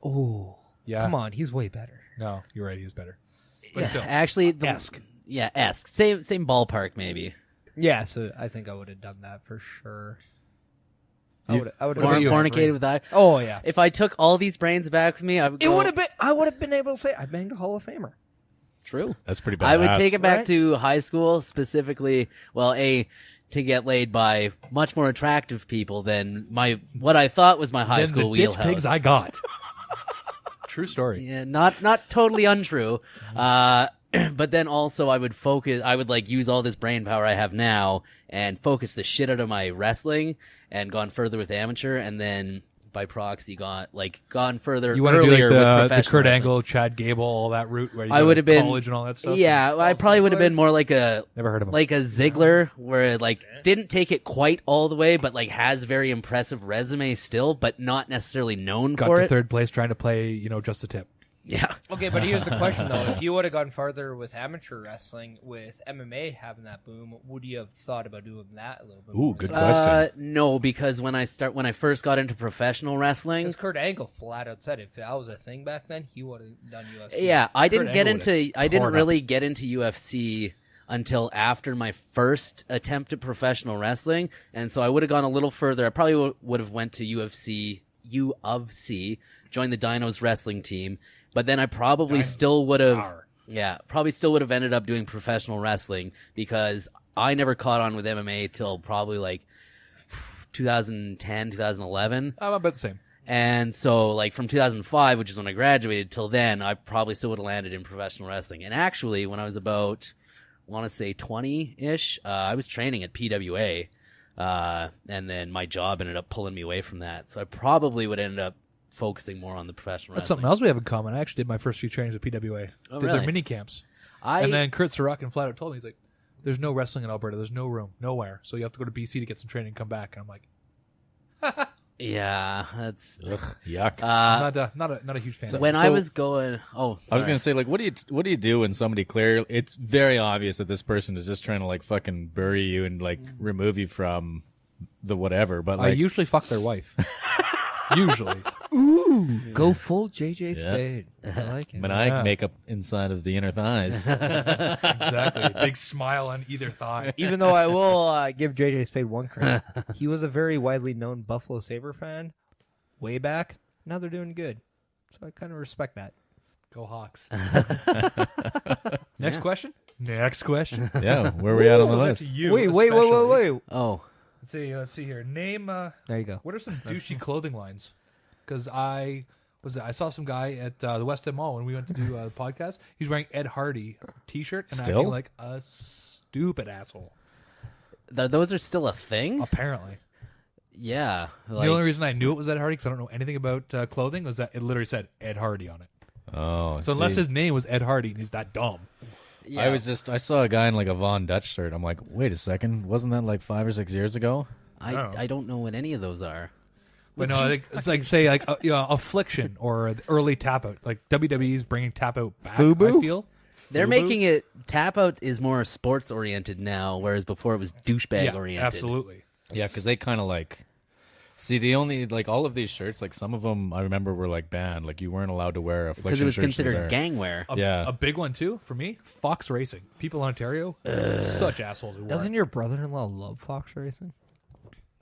Oh, Yeah. come on, he's way better. No, you're right. He is better. But still. Actually, Esque. Yeah, esque. Same ballpark, maybe. Yeah, so I think I would have done that for sure. I would have Fornicated with Ivory. Oh yeah. If I took all these brains back with me, I would. It would have been. I would have been able to say I banged a Hall of Famer. True. That's pretty bad. I would take it back Right? to high school, specifically. Well, to get laid by much more attractive people than what I thought was my high Then school the ditch wheelhouse. pigs I got. True story. Yeah, not totally untrue. But then also I would like use all this brain power I have now and focus the shit out of my wrestling and gone further with amateur, and then by proxy gone further You want to do earlier like with the professional Kurt wrestling. Angle, Chad Gable, all that route where you I go would to have been college and all that stuff? Yeah, I probably would have been more like a Never heard of him. like a Ziggler, where it like didn't take it quite all the way, but like has very impressive resume still, but not necessarily known Got for to it. third place trying to play, just a tip. Yeah. Okay, but here's the question though: if you would have gone farther with amateur wrestling, with MMA having that boom, would you have thought about doing that a little bit? Ooh, good question. No, because when I first got into professional wrestling, Because Kurt Angle flat out said if that was a thing back then, he would have done UFC. yeah, I didn't Angle really get into UFC until after my first attempt at professional wrestling, and so I would have gone a little further. I probably would have went to UFC, joined the Dinos wrestling team, but then I probably still would have, ended up doing professional wrestling because I never caught on with MMA till probably like 2010, 2011. I'm about the same. And so, like, from 2005, which is when I graduated, till then, I probably still would have landed in professional wrestling. And actually, when I was about, I want to say 20-ish, I was training at PWA, and then my job ended up pulling me away from that. So I probably would end up focusing more on the professional That's wrestling. something else we have in common. I actually did my first few trainings at PWA. Oh, did really? their mini camps. And then Kurt Sorokin flat out told me, he's like, there's no wrestling in Alberta. There's no room. Nowhere. So you have to go to BC to get some training and come back. And I'm like, yeah, that's... Ugh, yuck. not a huge fan. when I was going... Oh, I was gonna say, like, what do you do when somebody it's very obvious that this person is just trying to like fucking bury you and like remove you from the whatever. But I like, usually fuck their wife. Usually. Go full JJ Yeah. Spade. I like it. maniac makeup inside of the inner thighs. Exactly. Big smile on either thigh. Even though I will give JJ Spade one credit, he was a very widely known Buffalo Sabre fan way back. Now they're doing good, so I kind of respect that. Go Hawks. Next question. Next question. Yeah, where are we at on the list? Wait. Oh, Let's see here. Name. There you go. What are some douchey clothing lines? Because I saw some guy at the West End Mall when we went to do the podcast. He's wearing Ed Hardy t-shirt and Still? acting like a stupid asshole. those are still a thing? Apparently, Yeah. the only reason I knew it was Ed Hardy because I don't know anything about clothing was that it literally said Ed Hardy on it. Oh, So unless his name was Ed Hardy and he's that dumb. yeah. I saw a guy in like a Von Dutch shirt. I'm like, wait a second, wasn't that like 5 or 6 years ago? I don't know what any of those are. But no, I think it's like say like Affliction or the early Tap Out. Like WWE's bringing Tap Out back. Fubu? I feel They're Fubu? making it Tap Out is more sports oriented now, whereas before it was douchebag oriented. Absolutely. Yeah, because they kind of like. See, the only like all of these shirts, like some of them I remember were like banned. Like you weren't allowed to wear Affliction Because it was shirts considered there. gangwear. A big one too for me. Fox Racing. People in Ontario, such assholes. Who Doesn't your brother-in-law love Fox Racing?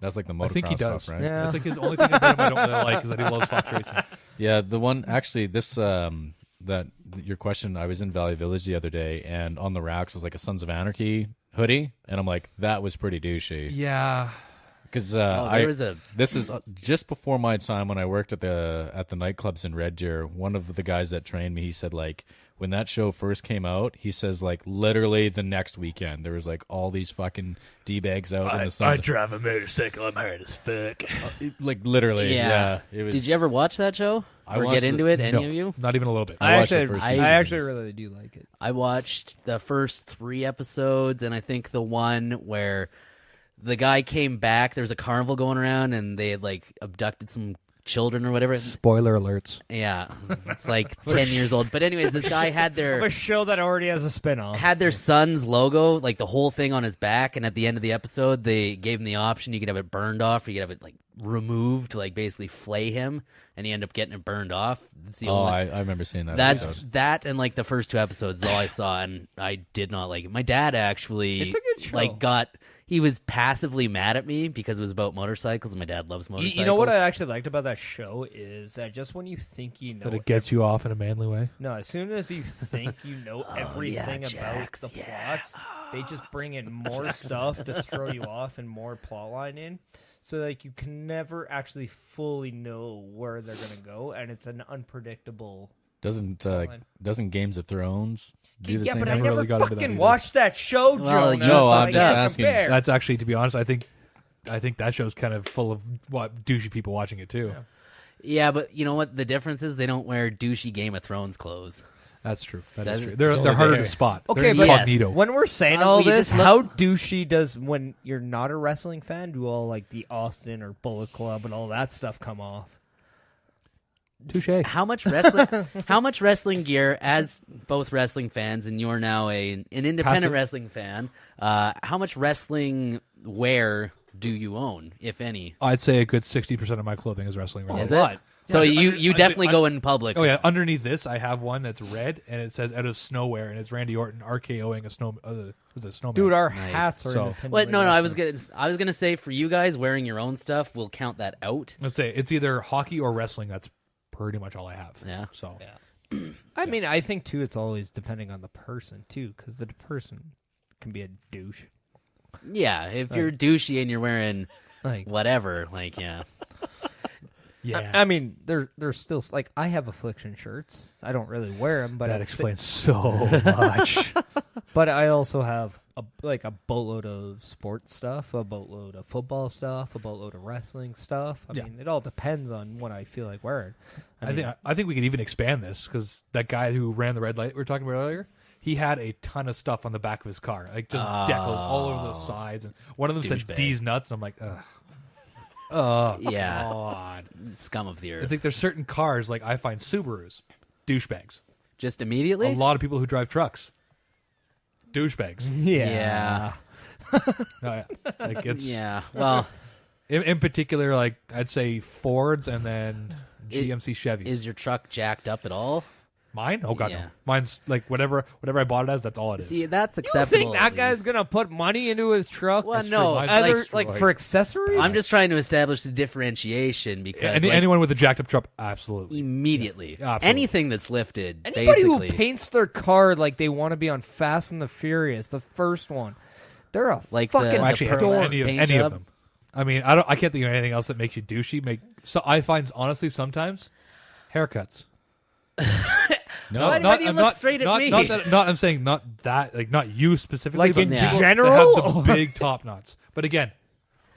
That's like the I think he motocross does. stuff, right? Yeah. That's like his only thing about him I don't really like because I do love Fox Racing. Yeah, the one actually this that your question. I was in Valley Village the other day, and on the racks was like a Sons of Anarchy hoodie, and I'm like, that was pretty douchey. Yeah. Because this is just before my time when I worked at the nightclubs in Red Deer. One of the guys that trained me, he said like when that show first came out, he says like literally the next weekend there was like all these fucking D-bags out in the sun. I drive a motorcycle. I'm hard as fuck. Like literally, yeah. It was. Did you ever watch that show? Or watched get into it? Any No, of you? not even a little bit. I watched the actually, first I two actually seasons. really do like it. I watched the first 3 episodes, and I think the one where the guy came back, there was a carnival going around, and they had like abducted some children or whatever. Spoiler alerts. Yeah, it's like 10 years old. But anyways, this guy had A show that already has a spin-off. their son's logo, like the whole thing on his back, and at the end of the episode, they gave him the option: you could have it burned off, or you could have it like removed, like basically flay him, and he ended up getting it burned off. That's the only. I remember seeing that. That's episode. that, and like the first 2 episodes is all I saw, and I did not like it. My dad actually, It's a good show. like, he was passively mad at me because it was about motorcycles, and my dad loves motorcycles. You know what I actually liked about that show is that just when you think you know That it gets you off in a manly way. No, as soon as you think you know everything about Jax, the plots, they just bring in more stuff to throw you off and more plot line in. So like you can never actually fully know where they're gonna go, and it's an unpredictable. Doesn't Games of Thrones do the Yeah, same but thing? I never really got into that fucking either. watched that show, Well, Jonah. you No, so I'm I just can't asking. compare. That's actually, to be honest, I think that show's kind of full of douchey people watching it too. Yeah, but you know what? The difference is they don't wear douchey Game of Thrones clothes. That's true. That That's- is true. They're harder to spot. Okay, They're but incognito. when we're saying Well, all you this, just look- how douchey does when you're not a wrestling fan do all like the Austin or Bullet Club and all that stuff come off? Touche. How much wrestling gear, as both wrestling fans, and you're now an independent Passive. wrestling fan, how much wrestling wear do you own, if any? I'd say a good 60% of my clothing is wrestling related. Is it? So you definitely go in public. Oh yeah, underneath this I have one that's red and it says out of Snowwear and it's Randy Orton RKOing a snowman. Dude, our Nice. hats are So- independently Well, no, I was wrestling. gonna say for you guys wearing your own stuff, we'll count that out. Let's say it's either hockey or wrestling. That's pretty much all I have. Yeah. So I mean, I think too. It's always depending on the person too, because the person can be a douche. Yeah, if you're douchey and you're wearing Like, whatever, like yeah. yeah, I mean, there's still like I have Affliction shirts. I don't really wear them, but that at the explains so much. But I also have a boatload of sports stuff, a boatload of football stuff, a boatload of wrestling stuff. I Yeah. mean, it all depends on what I feel like wearing. I think we could even expand this because that guy who ran the red light we were talking about earlier, he had a ton of stuff on the back of his car, like just decals all over the sides, and one of them said Douchebag. "D's nuts," and I'm like, ugh. Oh Yeah. God. Scum of the I earth. think there's certain cars like I find Subarus douchebags. Just A immediately? lot of people who drive trucks douchebags. Yeah. Oh, yeah. Like it's Yeah. Well, in particular, like I'd say Fords and then GMC Chevys. is your truck jacked up at all? Mine? Oh god, Yeah. no. Mine's like whatever I bought it as. That's all it is. See, that's You don't acceptable. think that at guy's least. gonna put money into his truck? Well, That's no. true. Mine's Other, destroyed. like for accessories? I'm just trying to establish the differentiation because like, Anyone with a jacked up truck, absolutely. immediately, Yeah, absolutely. anything that's lifted, Anybody basically, who paints their car like they want to be on Fast and the Furious, the first one, they're a Like fucking the Actually, pearl any paint of job? them. I mean, I can't think of anything else that makes you douchey. So I find honestly sometimes haircuts. No, Why do you look straight at me? I'm saying not that, like not you specifically, Like but in people that general? have the big top knots. But again,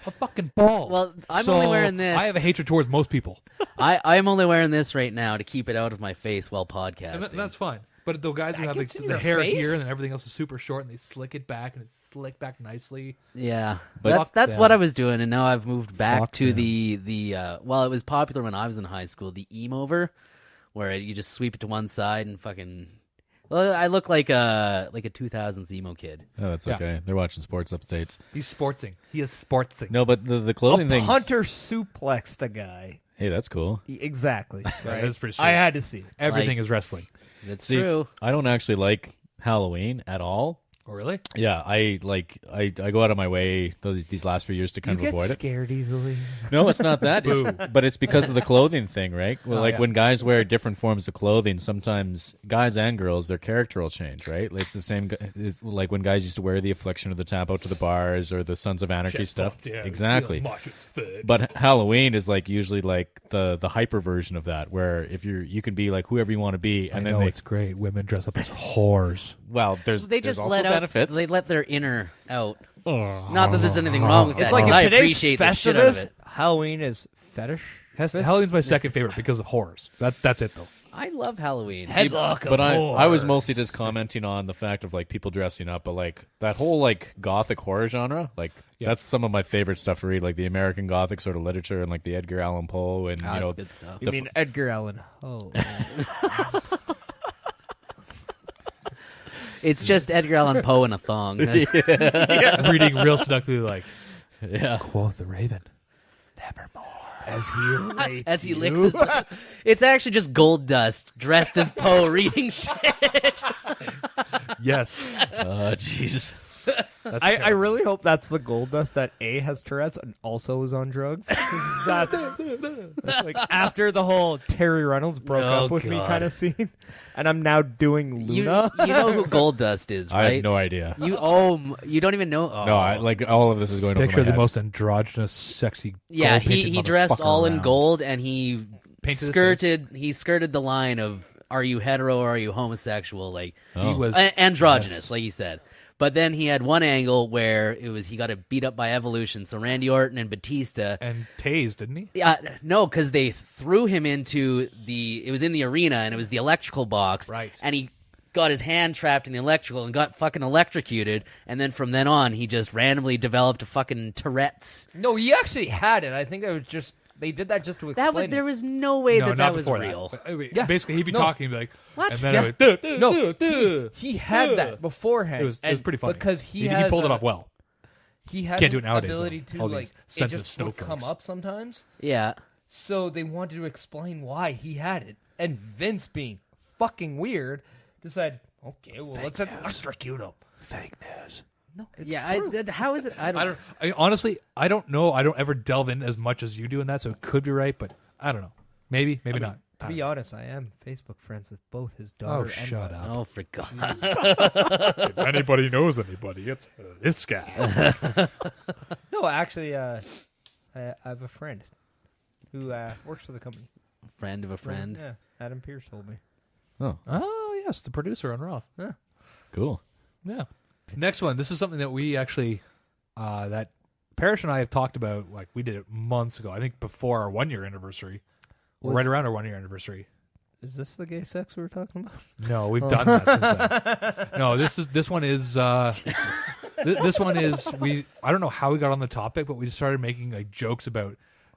a fucking ball. Well, I'm So only wearing this. I have a hatred towards most people, I'm only wearing this right now to keep it out of my face while podcasting. and that's fine. But the guys who have gets like, in the your hair face? here and then everything else is super short, and they slick it back, and it's slicked back nicely. Yeah, But- that's what I was doing, and now I've moved back Fuck to them. the well, it was popular when I was in high school, the emo-over, where you just sweep it to one side and fucking. Well, I look like a 2000s emo kid. Oh, that's Yeah. okay. They're watching sports updates. He's sportsing. He is sportsing. No, but the clothing a thing. punter suplexed a guy. Hey, that's cool. Exactly. Right? That's pretty sweet. I had to see it. Everything Like- is wrestling. That's See, true. I don't actually like Halloween at all. Oh, really? Yeah, I go out of my way these last few years to You kind of get avoid it. scared easily. No, it's not that. But it's because of the clothing thing, right? Well, Oh, like yeah. when guys wear different forms of clothing, sometimes guys and girls, their character will change, right? It's the same. It's like when guys used to wear the Affliction or the Tap out to the bars or the Sons of Anarchy stuff. Yeah, Exactly. Mosh its foot. But Halloween is like usually like the hyper version of that, where if you can be like whoever you want to be, and I then know it's great. Women dress up as whores. there's They there's just also let out. benefits. They let their inner out. Not that there's anything wrong with that. It's like 'cause if I today's appreciate the shit out of Festivus, it. Halloween is fetish. Halloween's my second favorite because of horrors. That's it though. I love Halloween. Headlock But of I was whores. mostly just commenting on the fact of like people dressing up, but like that whole like gothic horror genre, like that's some of my favorite stuff to read, like the American Gothic sort of literature and like the Edgar Allan Poe and Ah, you know that's good stuff. You mean Edgar Allan Poe? It's just Edgar Allan Poe in a thong. Reading real seductively, like yeah. quoth the Raven, nevermore. As he relates As he you. licks his It's actually just gold dust dressed as Poe reading shit. Yes, Jesus. I really hope that's the gold dust that A has Tourette's and also is on drugs. 'Cause that's like after the whole Terry Reynolds broke Oh, up with me God. kind of scene, and I'm now doing You Luna. know who Gold Dust is, right? I have no idea. You you don't even know? Oh. No, I like all of this is going picture over my the head. most androgynous, sexy. Yeah, gold-painted he dressed motherfucker all in around. gold, and he Painted his skirted the line of are you hetero or are you homosexual? Like He was androgynous, yes. like you said. But then he had one angle where he got beat up by Evolution. So Randy Orton and Batista. and tased, didn't he? No, because they threw him into it was in the arena and it was the electrical box. Right. And he got his hand trapped in the electrical and got fucking electrocuted. And then from then on, he just randomly developed a fucking Tourette's. No, he actually had it. I think it was just they did that just to That explain. there was no way No, that not was before real. That. But, Yeah. Basically, he'd be No. talking, he'd be like, What? and then Yeah. it would, duh, No, duh, he had that beforehand. It was and pretty funny because he has pulled it a- off well. He had Can't do an it nowadays, ability though. to All like these it sensitive just would come snowflakes. up sometimes. Yeah. So they wanted to explain why he had it, and Vince, being fucking weird, decided, okay, well let's electrocute him. Fake news. No, it's Yeah. true. How is it? I don't. Honestly, I don't know. I don't ever delve in as much as you do in that, so it could be right, but I don't know. Maybe not. To be honest, I am Facebook friends with both his Oh, daughter and shut up. Oh, for God. If anybody knows anybody, it's this guy. No, actually, I have a friend who works for the company. Friend of a friend. Yeah, Adam Pierce told me. Oh, yes, the producer on Raw. Cool. Yeah. Next one. This is something that we actually, that Perish and I have talked about. Like, we did it months ago. I think before our 1-year anniversary. Or right around our 1-year anniversary. Is this the gay sex we were talking about? No, we've done that since then. No, this one is this one is I don't know how we got on the topic, but we just started making like jokes about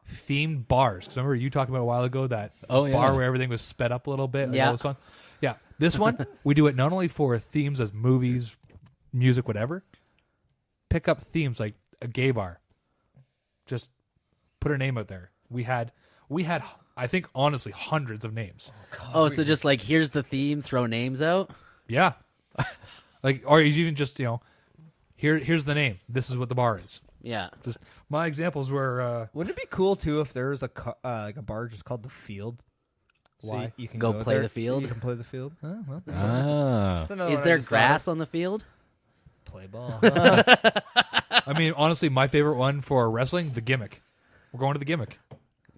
themed bars. Because remember you talking about a while ago that bar where everything was sped up a little bit. Like Yeah. all this one? Yeah. This one we do it not only for themes as movies, music, whatever. Pick up themes like a gay bar. Just put a name out there. We had I think honestly hundreds of names. Oh, so just like here's the theme, throw names out. Yeah. Like, or even just, here's the name. This is what the bar is. Yeah. Just my examples were Wouldn't it be cool too if there was like a bar just called the Field? So Why? you can Go play there. the field? You can play the field. Ah. That's another Is one I there just grass on the field? thought of. Play ball. I mean, honestly, my favorite one for wrestling, the gimmick. We're going to the gimmick.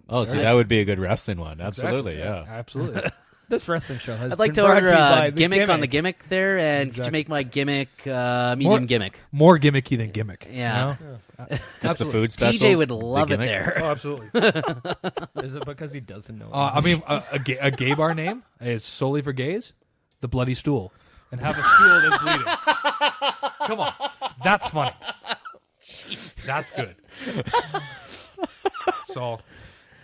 Oh, see, that would be a good wrestling one. Absolutely, Exactly. yeah. Absolutely. This wrestling show has I'd like been to brought order you by a the gimmick on the gimmick there, and could you Exactly. make my gimmick medium gimmick? More gimmicky than gimmick. Yeah. Just the food specials. TJ would the love it gimmick. there. Oh, absolutely. Is it because he doesn't know? I mean, a gay bar name is solely for gays, the Bloody Stool. And have a stool that's bleeding. Come on. That's funny. That's good. So,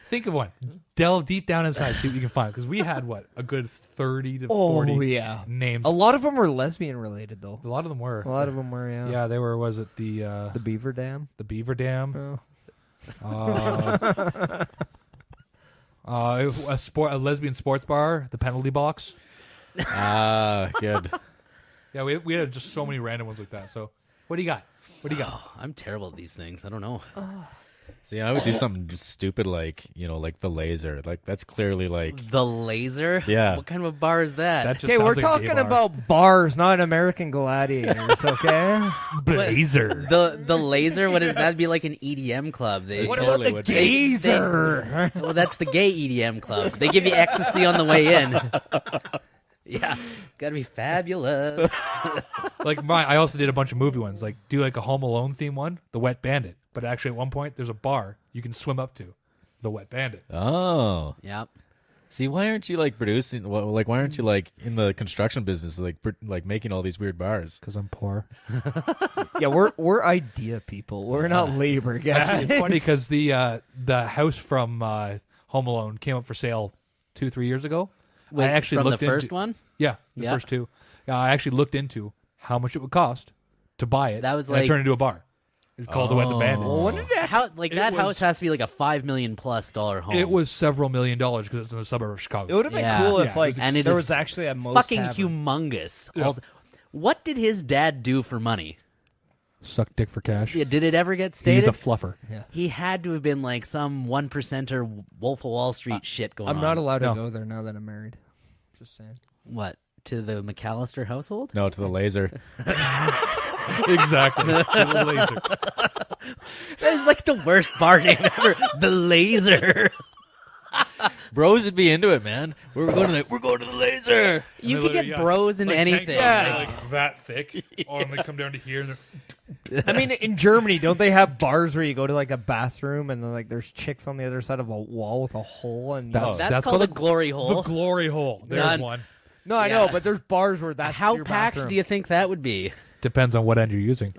think of one. Delve deep down inside, see what you can find. Because we had, a good 30 to 40 yeah. names. A lot of them were lesbian related though. A lot of them were. A lot of them were, yeah. Yeah, they were, was it the Beaver Dam. Beaver Dam? Oh. A lesbian sports bar, the Penalty Box. Ah, good. Yeah, we had just so many random ones like that. So, what do you got? I'm terrible at these things. I don't know. See, I would do something stupid like, like the laser. Like, that's clearly like, The Laser? Yeah. What kind of a bar is that? That just Okay, sounds we're like a talking gay bar. about bars, not American Gladiators, okay? Blazer. The Laser? What is that'd be like an EDM club. They What totally about would the be. Gazer? Well, that's the gay EDM club. They give you ecstasy on the way in. Yeah, gotta be fabulous. Like I also did a bunch of movie ones. Like do like a Home Alone theme one, The Wet Bandit. But actually, at one point, there's a bar you can swim up to, The Wet Bandit. Oh. Yep. See, why aren't you like producing? Like, why aren't you like in the construction business, like making all these weird bars? Because I'm poor. Yeah, we're idea people. We're not labor guys. Actually, it's funny because the house from Home Alone came up for sale 2-3 years ago. I actually from looked the first into, one. Yeah, the Yeah. first two. I actually looked into how much it would cost to buy it. That was and I like- turned it into a bar. It's called The Wet Bandit. Well, wouldn't it How like It that was- house has to be like a $5 million+ home. It was several $1 million because it's in the suburb of Chicago. It would have been Yeah. cool Yeah, if like and it there is was actually a most fucking tavern. humongous. Yeah. Also, what did his dad do for money? Suck dick for cash. Yeah, did it ever get He's stated? a fluffer. He had to have been like some 1%er Wolf of Wall Street shit going on. I'm not allowed to No. go there now that I'm married. Just saying. What, to the McAllister household? No, to the laser. Exactly. The laser. That is like the worst bar name ever. The Laser. Bros would be into it, man. We're going to the laser. You And could they get literally, bros in like tank anything. tops, they're, like that thick. And they come down to here. And I mean, in Germany, don't they have bars where you go to like a bathroom and then like there's chicks on the other side of a wall with a hole and That's- That's called a glory hole. the glory hole. There's Done. one. no, I Yeah. know, but there's bars where that's How your packed bathroom. do you think that would be? Depends on what end you're using.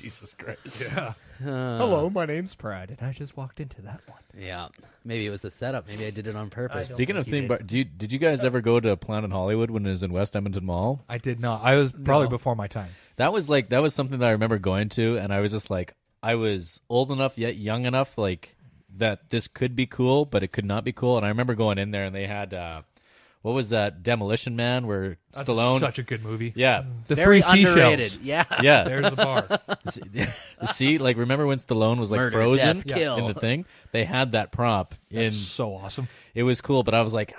Jesus Christ. Yeah. Hello, my name's Pride, and I just walked into that one. Yeah, maybe it was a setup. Maybe I did it on purpose. Speaking of theme, did you guys ever go to Planet Hollywood when it was in West Edmonton Mall? I did not. I was probably before my time. That was something that I remember going to, and I was just like, I was old enough yet young enough, like that this could be cool, but it could not be cool. And I remember going in there, and they had what was that, Demolition Man, where That's Stallone? such a good movie. Yeah, The Very three underrated. seashells. Yeah. yeah. There's the bar. See, like remember when Stallone was like Murder, frozen death, kill. in the thing? They had that prop in. It's so awesome. It was cool, but I was like,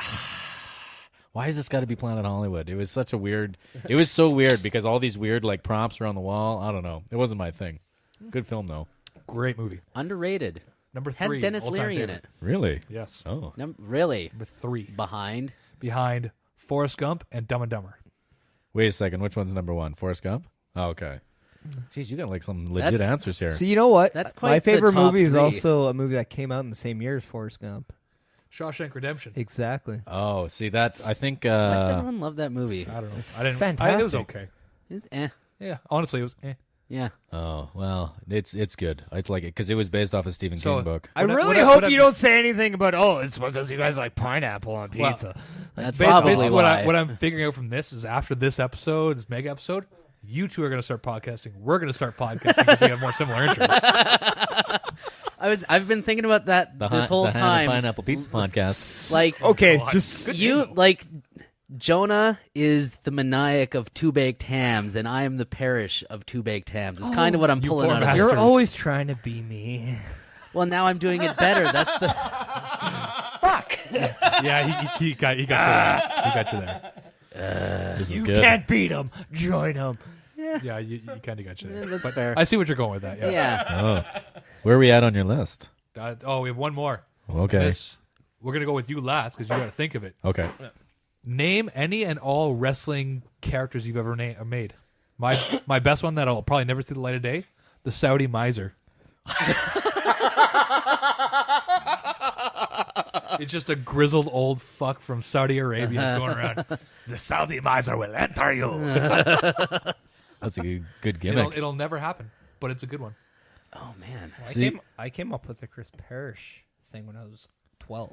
why has this got to be Planet Hollywood? It was such a weird. It was so weird because all these weird like props were on the wall. I don't know. It wasn't my thing. Good film though. Great movie. Underrated. Number Has 3. Dennis all-time Leary in favorite. it. Really? Yes. Oh. Really? Number 3. Behind? Behind Forrest Gump and Dumb and Dumber. Wait a second. Which one's number 1? Forrest Gump? Oh, okay. Jeez, you got like some legit That's- answers here. So you know what? That's quite my the favorite top movie is 3. also a movie that came out in the same year as Forrest Gump. Shawshank Redemption. Exactly. Oh, see that? I think. Why does everyone love that movie? I don't know. I didn't. fantastic. It was okay. It's Yeah. Honestly, it was. Yeah. Oh well, it's good. It's like it because it was based off a Stephen So- King book. I What I- really what I- hope what I- you don't say anything about, it's because you guys like pineapple on Well, pizza. That's Basically, probably why. what I'm figuring out from this is after this episode, this mega episode, you two are going to start podcasting. We're going to start podcasting because we have more similar interests. I've been thinking about that this whole the time. Pineapple Pizza podcast. Like, Okay, just you like Jonah is the maniac of two baked hams, and I am the Perish of two baked hams. It's kind of what I'm pulling poor out of bastard. this. you're always trying to be me. Well, now I'm doing it better. That's the fuck. Yeah, he got you there. He got you there. This is You good. can't beat him. Join him. Yeah, you kind of got you there. That's But fair. I see what you're going with that. Yeah. Yeah. Oh, where are we at on your list? We have one more. Okay. We're going to go with you last because you got to think of it. Okay. Name any and all wrestling characters you've ever made. My best one that I'll probably never see the light of day, the Saudi Miser. It's just a grizzled old fuck from Saudi Arabia going around. The Saudi Miser will enter you. That's a good gimmick. It'll never happen, but it's a good one. Oh man. I came up with the Chris Parrish thing when I was 12.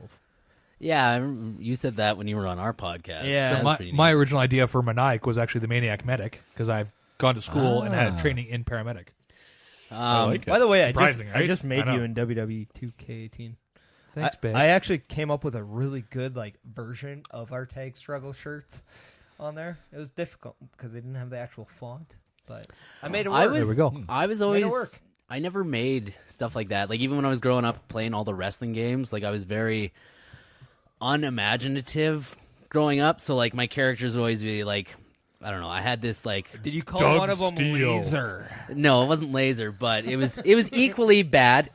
Yeah, I remember you said that when you were on our podcast. Yeah. That So was pretty my neat. original idea for Maniac was actually the Maniac Medic because I've gone to school and had training in paramedic. I like it. By the way, Surprising, I right? just made I know. you in WWE 2K18. Thanks, babe. I actually came up with a really good version of our tag struggle shirts on there. It was difficult because they didn't have the actual font, but I made it work. There we go. I was Made it always. work. I never made stuff like that. Like even when I was growing up playing all the wrestling games, like I was very unimaginative growing up. So like my characters would always be like, I don't know. I had this like Did you call Doug one of them Steele. Laser? no, it wasn't laser, but it was equally bad.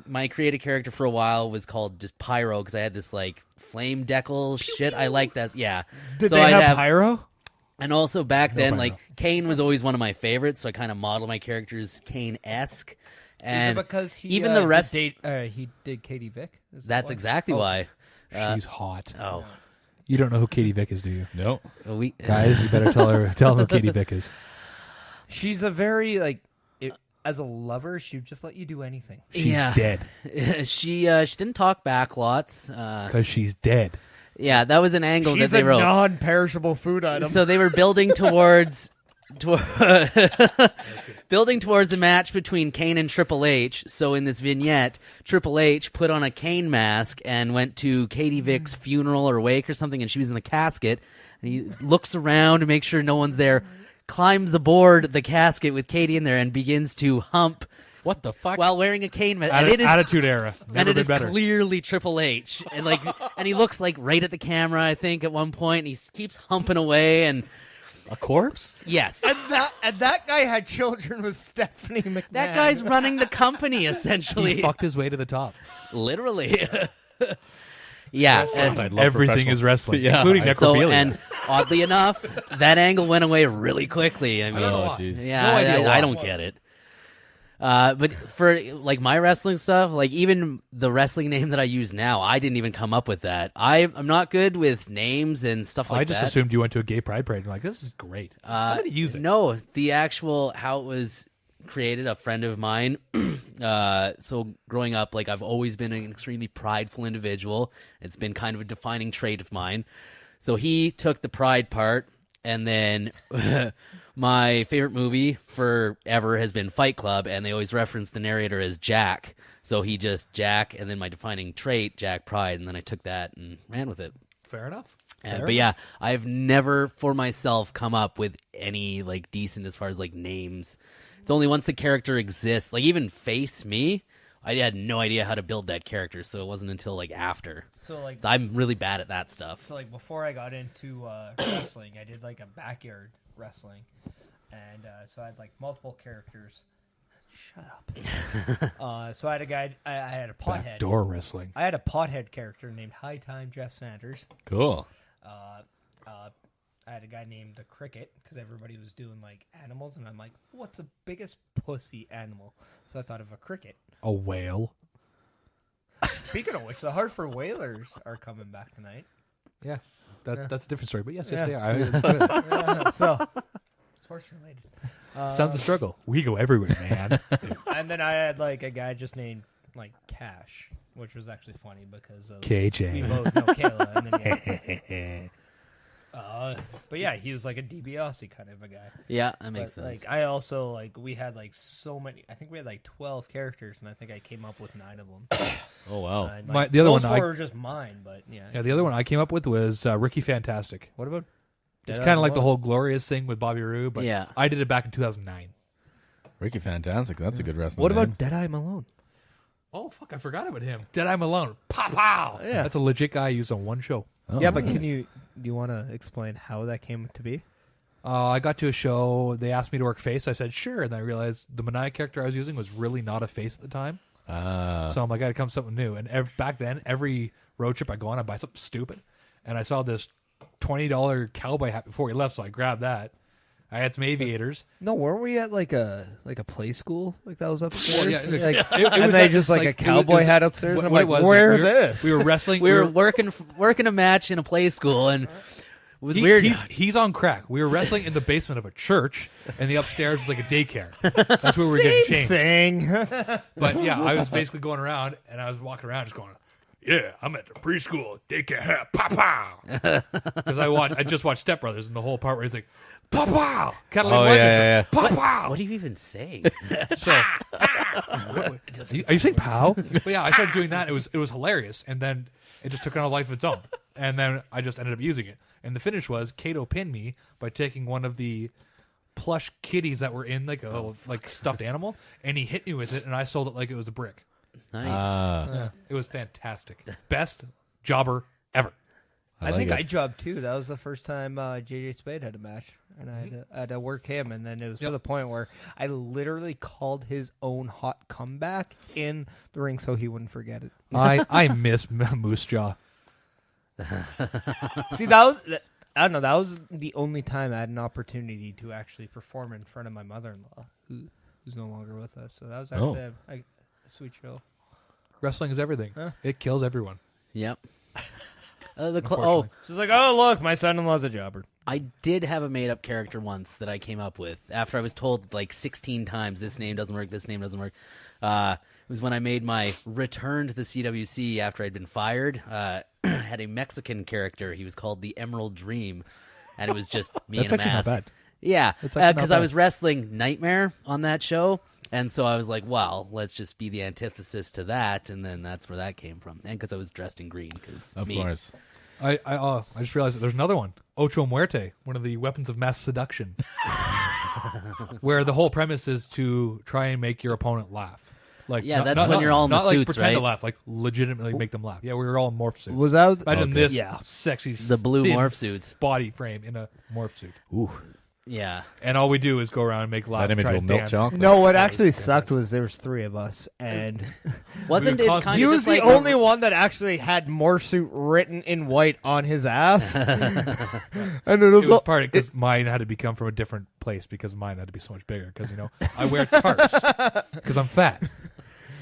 My creative character for a while was called just Pyro because I had this like flame decal shit. I like that. Yeah. Did So they I'd have pyro? And also back then, Pyro. like Kane was always one of my favorites, so I kind of modeled my characters Kane-esque. And Is it because he even the rest, he did Katie Vick? Is that that's why? exactly why. She's hot. Oh, You don't know who Katie Vick is, do you? No. we Guys, you better tell them who Katie Vick is. She's a very as a lover, she'd just let you do anything. She's Yeah. dead. she didn't talk back lots. Because she's dead. Yeah, that was an angle She's that they a wrote. non-perishable food item. So they were building towards building towards a match between Kane and Triple H. So in this vignette, Triple H put on a Kane mask and went to Katie Vick's funeral or wake or something, and she was in the casket. And he looks around to make sure no one's there, climbs aboard the casket with Katie in there, and begins to hump. What the fuck? While wearing a Kane mask. And it is Attitude Era. and Never it been is better. clearly Triple H, and and he looks like right at the camera. I think at one point, and he keeps humping away, and A corpse? yes, and that guy had children with Stephanie McMahon. that guy's running the company essentially, He fucked his way to the top. literally. Yeah, and I love Everything professional- is wrestling, Yeah. including so necrophilia. and oddly enough, that angle went away really quickly. I mean, don't know Oh, why. jeez. yeah, No idea why. I don't get it. But for like my wrestling stuff, like even the wrestling name that I use now, I didn't even come up with that. I'm not good with names and stuff like I that. just assumed you went to a gay pride parade and like, this is great. I'm going to use it. No, the actual how it was created, a friend of mine. So growing up, like I've always been an extremely prideful individual. It's been kind of a defining trait of mine. So he took the pride part, and then my favorite movie forever has been Fight Club, and they always reference the narrator as Jack. So he just Jack, and then my defining trait, Jack Pride, and then I took that and ran with it. Fair enough. But yeah, I've never for myself come up with any like decent as far as like names. It's only once the character exists, like even Face Me, I had no idea how to build that character, so it wasn't until like after. So I'm really bad at that stuff. So like before I got into wrestling, I did like a backyard wrestling, and so I had like multiple characters. Shut up. So I had a guy. I had a pothead. Backdoor wrestling. I had a pothead character named High Time Jeff Sanders. Cool. I had a guy named the Cricket because everybody was doing like animals, and I'm like, what's the biggest pussy animal? So I thought of a cricket. A whale. Speaking of which, the Hartford Whalers are coming back tonight. Yeah, that's a different story. But yes, they are. So sports related. Sounds a struggle. We go everywhere, man. And then I had like a guy just named like Cash, which was actually funny because of KJ. We both know Kayla. And then, but yeah, he was like a DiBiase kind of a guy. Yeah, that makes sense. Like I also like we had like so many. I think we had like 12 characters, and I think I came up with 9 of them. Oh wow! Like, the other those one 4 were just mine, but yeah. Yeah, the other one I came up with was Ricky Fantastic. What about? It's kind of like the whole Glorious thing with Bobby Roode, but yeah. I did it back in 2009. Ricky Fantastic. That's a good wrestling. What name. about Deadeye Malone? Oh fuck! I forgot about him. Deadeye Malone. Pow pow. Yeah, that's a legit guy I used on one show. Oh, yeah, but nice. do you want to explain how that came to be? I got to a show. They asked me to work face. I said sure, and I realized the Meniac character I was using was really not a face at the time. So I'm like, I gotta come up with something new. And back then, every road trip I go on, I buy something stupid. And I saw this $20 cowboy hat before we left, so I grabbed that. I had some aviators. No, weren't we at like a play school like that was upstairs? Yeah, and they just like a cowboy hat upstairs. And I'm like, where this? We were wrestling. We were working a match in a play school, and it was weird. He's on crack. We were wrestling in the basement of a church, and the upstairs was like a daycare. That's where we were getting changed. Thing. But yeah, I was basically going around, and I was walking around just going, yeah, I'm at the preschool daycare. Pow pow. Because I just watched Step Brothers, and the whole part where he's like, pow pow. Kind of like yeah. Pow pow. What do you even say? So, are you saying pow? But yeah, I started doing that. It was hilarious, and then it just took on a life of its own. And then I just ended up using it. And the finish was Kato pinned me by taking one of the plush kitties that were in like a little like stuffed animal, and he hit me with it, and I sold it like it was a brick. Nice. Yeah, it was fantastic. Best jobber ever. I think I jobbed too. That was the first time JJ Spade had a match, and I had to work him. And then it was to the point where I literally called his own hot comeback in the ring so he wouldn't forget it. I miss Moose Jaw. See, I don't know. That was the only time I had an opportunity to actually perform in front of my mother-in-law, who's no longer with us. So that was actually a sweet show. Wrestling is everything. It kills everyone. Yep. She's like, oh, look, my son-in-law's a jobber. I did have a made-up character once that I came up with after I was told like 16 times, this name doesn't work, this name doesn't work. It was when I made my return to the CWC after I'd been fired. I had a Mexican character. He was called the Emerald Dream, and it was just me in a mask. Not bad. Yeah, because I was wrestling Nightmare on that show, and so I was like, well, let's just be the antithesis to that, and then that's where that came from. And because I was dressed in green. Of course. I just realized that there's another one. Ocho Muerte, one of the weapons of mass seduction. Where the whole premise is to try and make your opponent laugh. Like, that's when you're all in the not suits, like pretend right? to laugh, like legitimately make them laugh. Yeah, we were all in morph suits. Was that Imagine this sexy, the blue thin morph suits body frame in a morph suit. Ooh. Yeah. And all we do is go around and make laugh. That image try will to melt dance. chocolate. No, what actually sucked was there was 3 of us, and Wasn't We it were kind he of was just the like only one that actually had morph suit written in white on his ass. And it It was, was part because mine had to become from a different place because mine had to be so much bigger because, I wear tarps because I'm fat.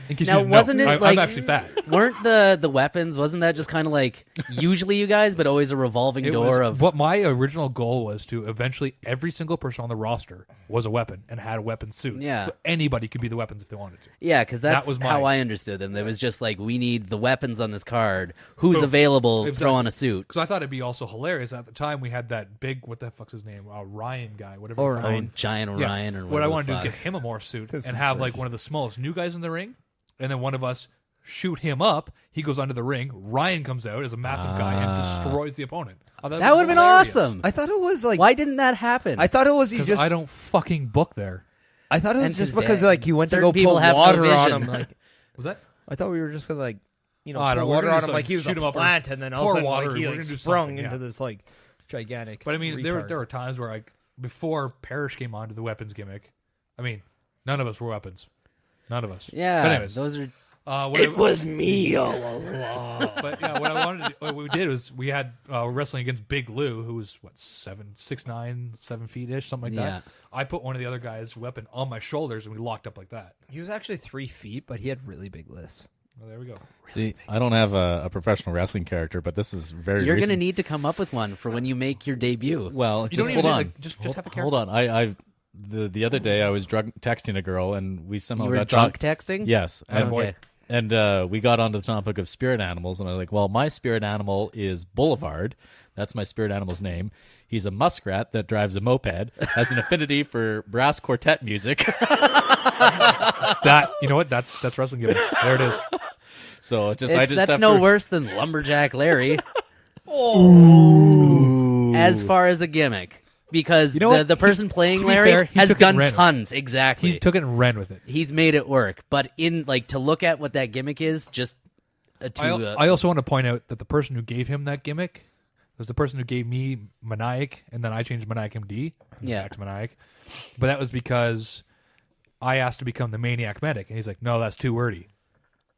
In case Now, you didn't know, wasn't it I'm like actually fat. Weren't the weapons? Wasn't that just kind of like usually you guys, but always a revolving It door was, of? what my original goal was to eventually every single person on the roster was a weapon and had a weapon suit. Yeah. So anybody could be the weapons if they wanted to. Yeah, because that's was how my- I understood them. It was just like we need the weapons on this card. Who's available? Exactly. Throw on a suit. Because I thought it'd be also hilarious. At the time, we had that big, what the fuck's his name? Ryan guy, whatever. Oh, he called him. Ryan. Giant Yeah. Orion or What I whatever want to do the is get fuck. him a morph suit This and is have great. like one of the smallest new guys in the ring, and then one of us shoot him up. He goes under the ring. Ryan comes out as a massive guy and destroys the opponent. Oh, That would have been hilarious. awesome. I thought it was like. Why didn't that happen? I thought it was you Because just. I don't fucking book there. I thought it was And just just because dead. like you went to Certain go people pour have no water on vision. him. Like Was that? I thought we were just gonna like I don't know. pour We're water gonna on just, him like, like he was shoot a him up or plant, and then all pour of a sudden water, like he we're like gonna do sprung something, into yeah. this like gigantic. But I mean, there retard. were times where before Perish came onto the weapons gimmick, I mean, none of us were weapons. None of us. yeah, But anyways, those are. It was me all along. But yeah, what we did was we had wrestling against Big Lou, who was 6'9", 7 feet ish, something like Yeah. that. I put one of the other guys' weapon on my shoulders, and we locked up like that. He was actually 3 feet, but he had really big lists. Well, there we go. See, I don't have a professional wrestling character, but this is very. You're recent. gonna need to come up with one for when you make your debut. Well, You just don't even hold need, on. like, just have a Hold on. The other day I was drunk texting a girl, and we somehow You were got drunk texting. Yes, and, Okay. and we got onto the topic of spirit animals, and I was like, "Well, my spirit animal is Boulevard. That's my spirit animal's name. He's a muskrat that drives a moped, has an affinity for brass quartet music." That you know what? That's wrestling gimmick. There it is. So just That's have no to- worse than Lumberjack Larry. As far as a gimmick, because You know what? the person playing to be Larry fair, he has took it and done ran with it. tons. Exactly. He took it and ran with it. He's made it work. But in to look at what that gimmick is, just I also want to point out that the person who gave him that gimmick was the person who gave me Maniac, and then I changed Maniac MD back to Maniac. But that was because I asked to become the Maniac Medic, and he's like, "No, that's too wordy."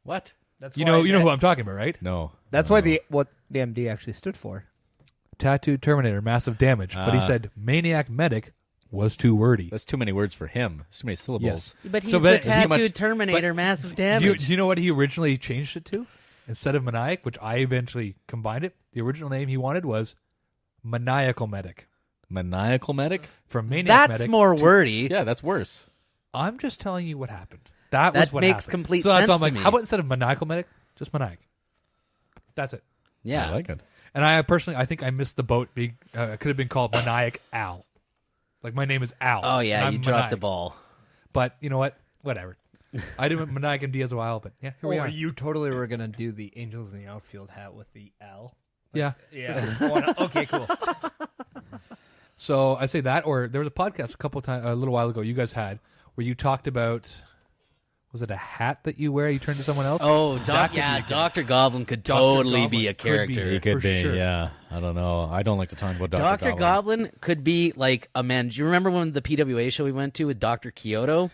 What? That's You know who I'm talking about, right? No. That's why what the MD actually stood for. Tattooed Terminator, massive damage. But he said Maniac Medic was too wordy. That's too many words for him. It's too many syllables. Yes. But he's So the that- too much- tattooed Terminator, massive Do you, damage. do you know what he originally changed it to? Instead of Maniac, which I eventually combined it, the original name he wanted was Maniacal Medic. Maniacal medic? From Maniac That's Medic. more wordy. Yeah, that's worse. I'm just telling you what happened. That That was what makes happened. complete so that's why I'm sense like, to me. how about instead of Maniacal Medic, just Maniac? That's it. Yeah. I like it. And I think I missed the boat. It could have been called Maniac Al. Like, my name is Al. Oh and yeah, I'm you dropped the Maniac. ball. But you know what? Whatever. I did Maniac MD as a while, but yeah, here we Or are. you totally were gonna do the Angels in the Outfield hat with the L. Yeah. Yeah. Okay, cool. So I say that, or there was a podcast a little while ago you guys had where you talked about, was it a hat that you wear? You turn to someone else. Oh, That could be a gimmick. Dr. Goblin could Dr. totally Goblin be a could be character. a- It could For be, sure. yeah. I don't know. I don't like to talk about Dr. Dr. Goblin could be like a man. Do you remember when the PWA show we went to with Dr. Kyoto?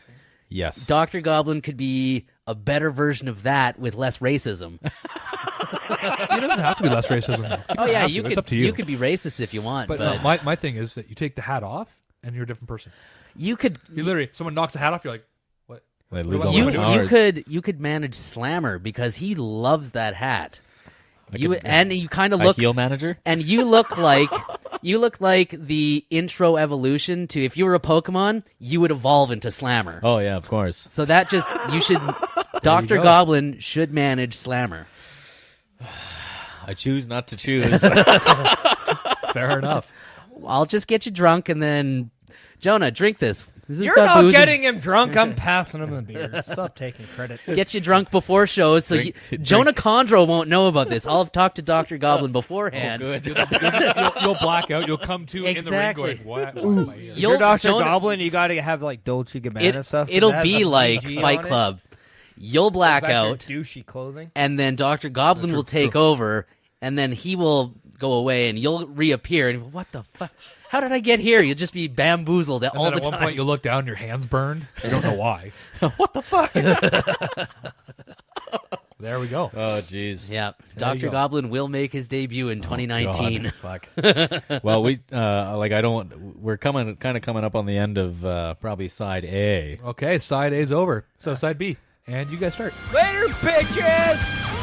Yes. Dr. Goblin could be a better version of that with less racism. It doesn't have to be less racism. Oh yeah, have you to. could. It's up to you. could be racist if you want, But but, no, my thing is that you take the hat off and you're a different person. you could. You literally, someone knocks the hat off, you're like, what? They lose You- all You my powers. you could manage Slammer because he loves that hat. You could- and you kind of A look heel manager? and you look like the intro evolution to if you were a Pokemon, you would evolve into Slammer. Oh, yeah, of course. So that just you should Dr. go. Goblin should manage Slammer. I choose not to choose. Fair enough. I'll just get you drunk and then Jonah, drink this. This has You're got not booze in- getting him drunk. I'm passing him the beer. Stop taking credit. Get you drunk before shows, so Jonah Condro won't know about this. I'll have talked to Dr. Goblin beforehand. You'll black out. You'll come to Exactly. in the ring going, what am I here? You'll- You're Dr. Jonah- Goblin. You got to have like Dolce Gabbana stuff. It'll that has be a like PG Fight on it. Club. You'll black Back your out, douchey clothing. and then Dr. Goblin will take over, and then he will go away, and you'll reappear. And what the fuck? How did I get here? You'll just be bamboozled And all then the at one time. point, you'll look down, your hands burned. You don't know why. What the fuck? There we go. Oh, jeez. Yeah, There you Dr. go. Goblin will make his debut in 2019. God, fuck. Well, we we're coming up on the end of probably side A. Okay, side A's over. So side B. And you guys start. Later, bitches!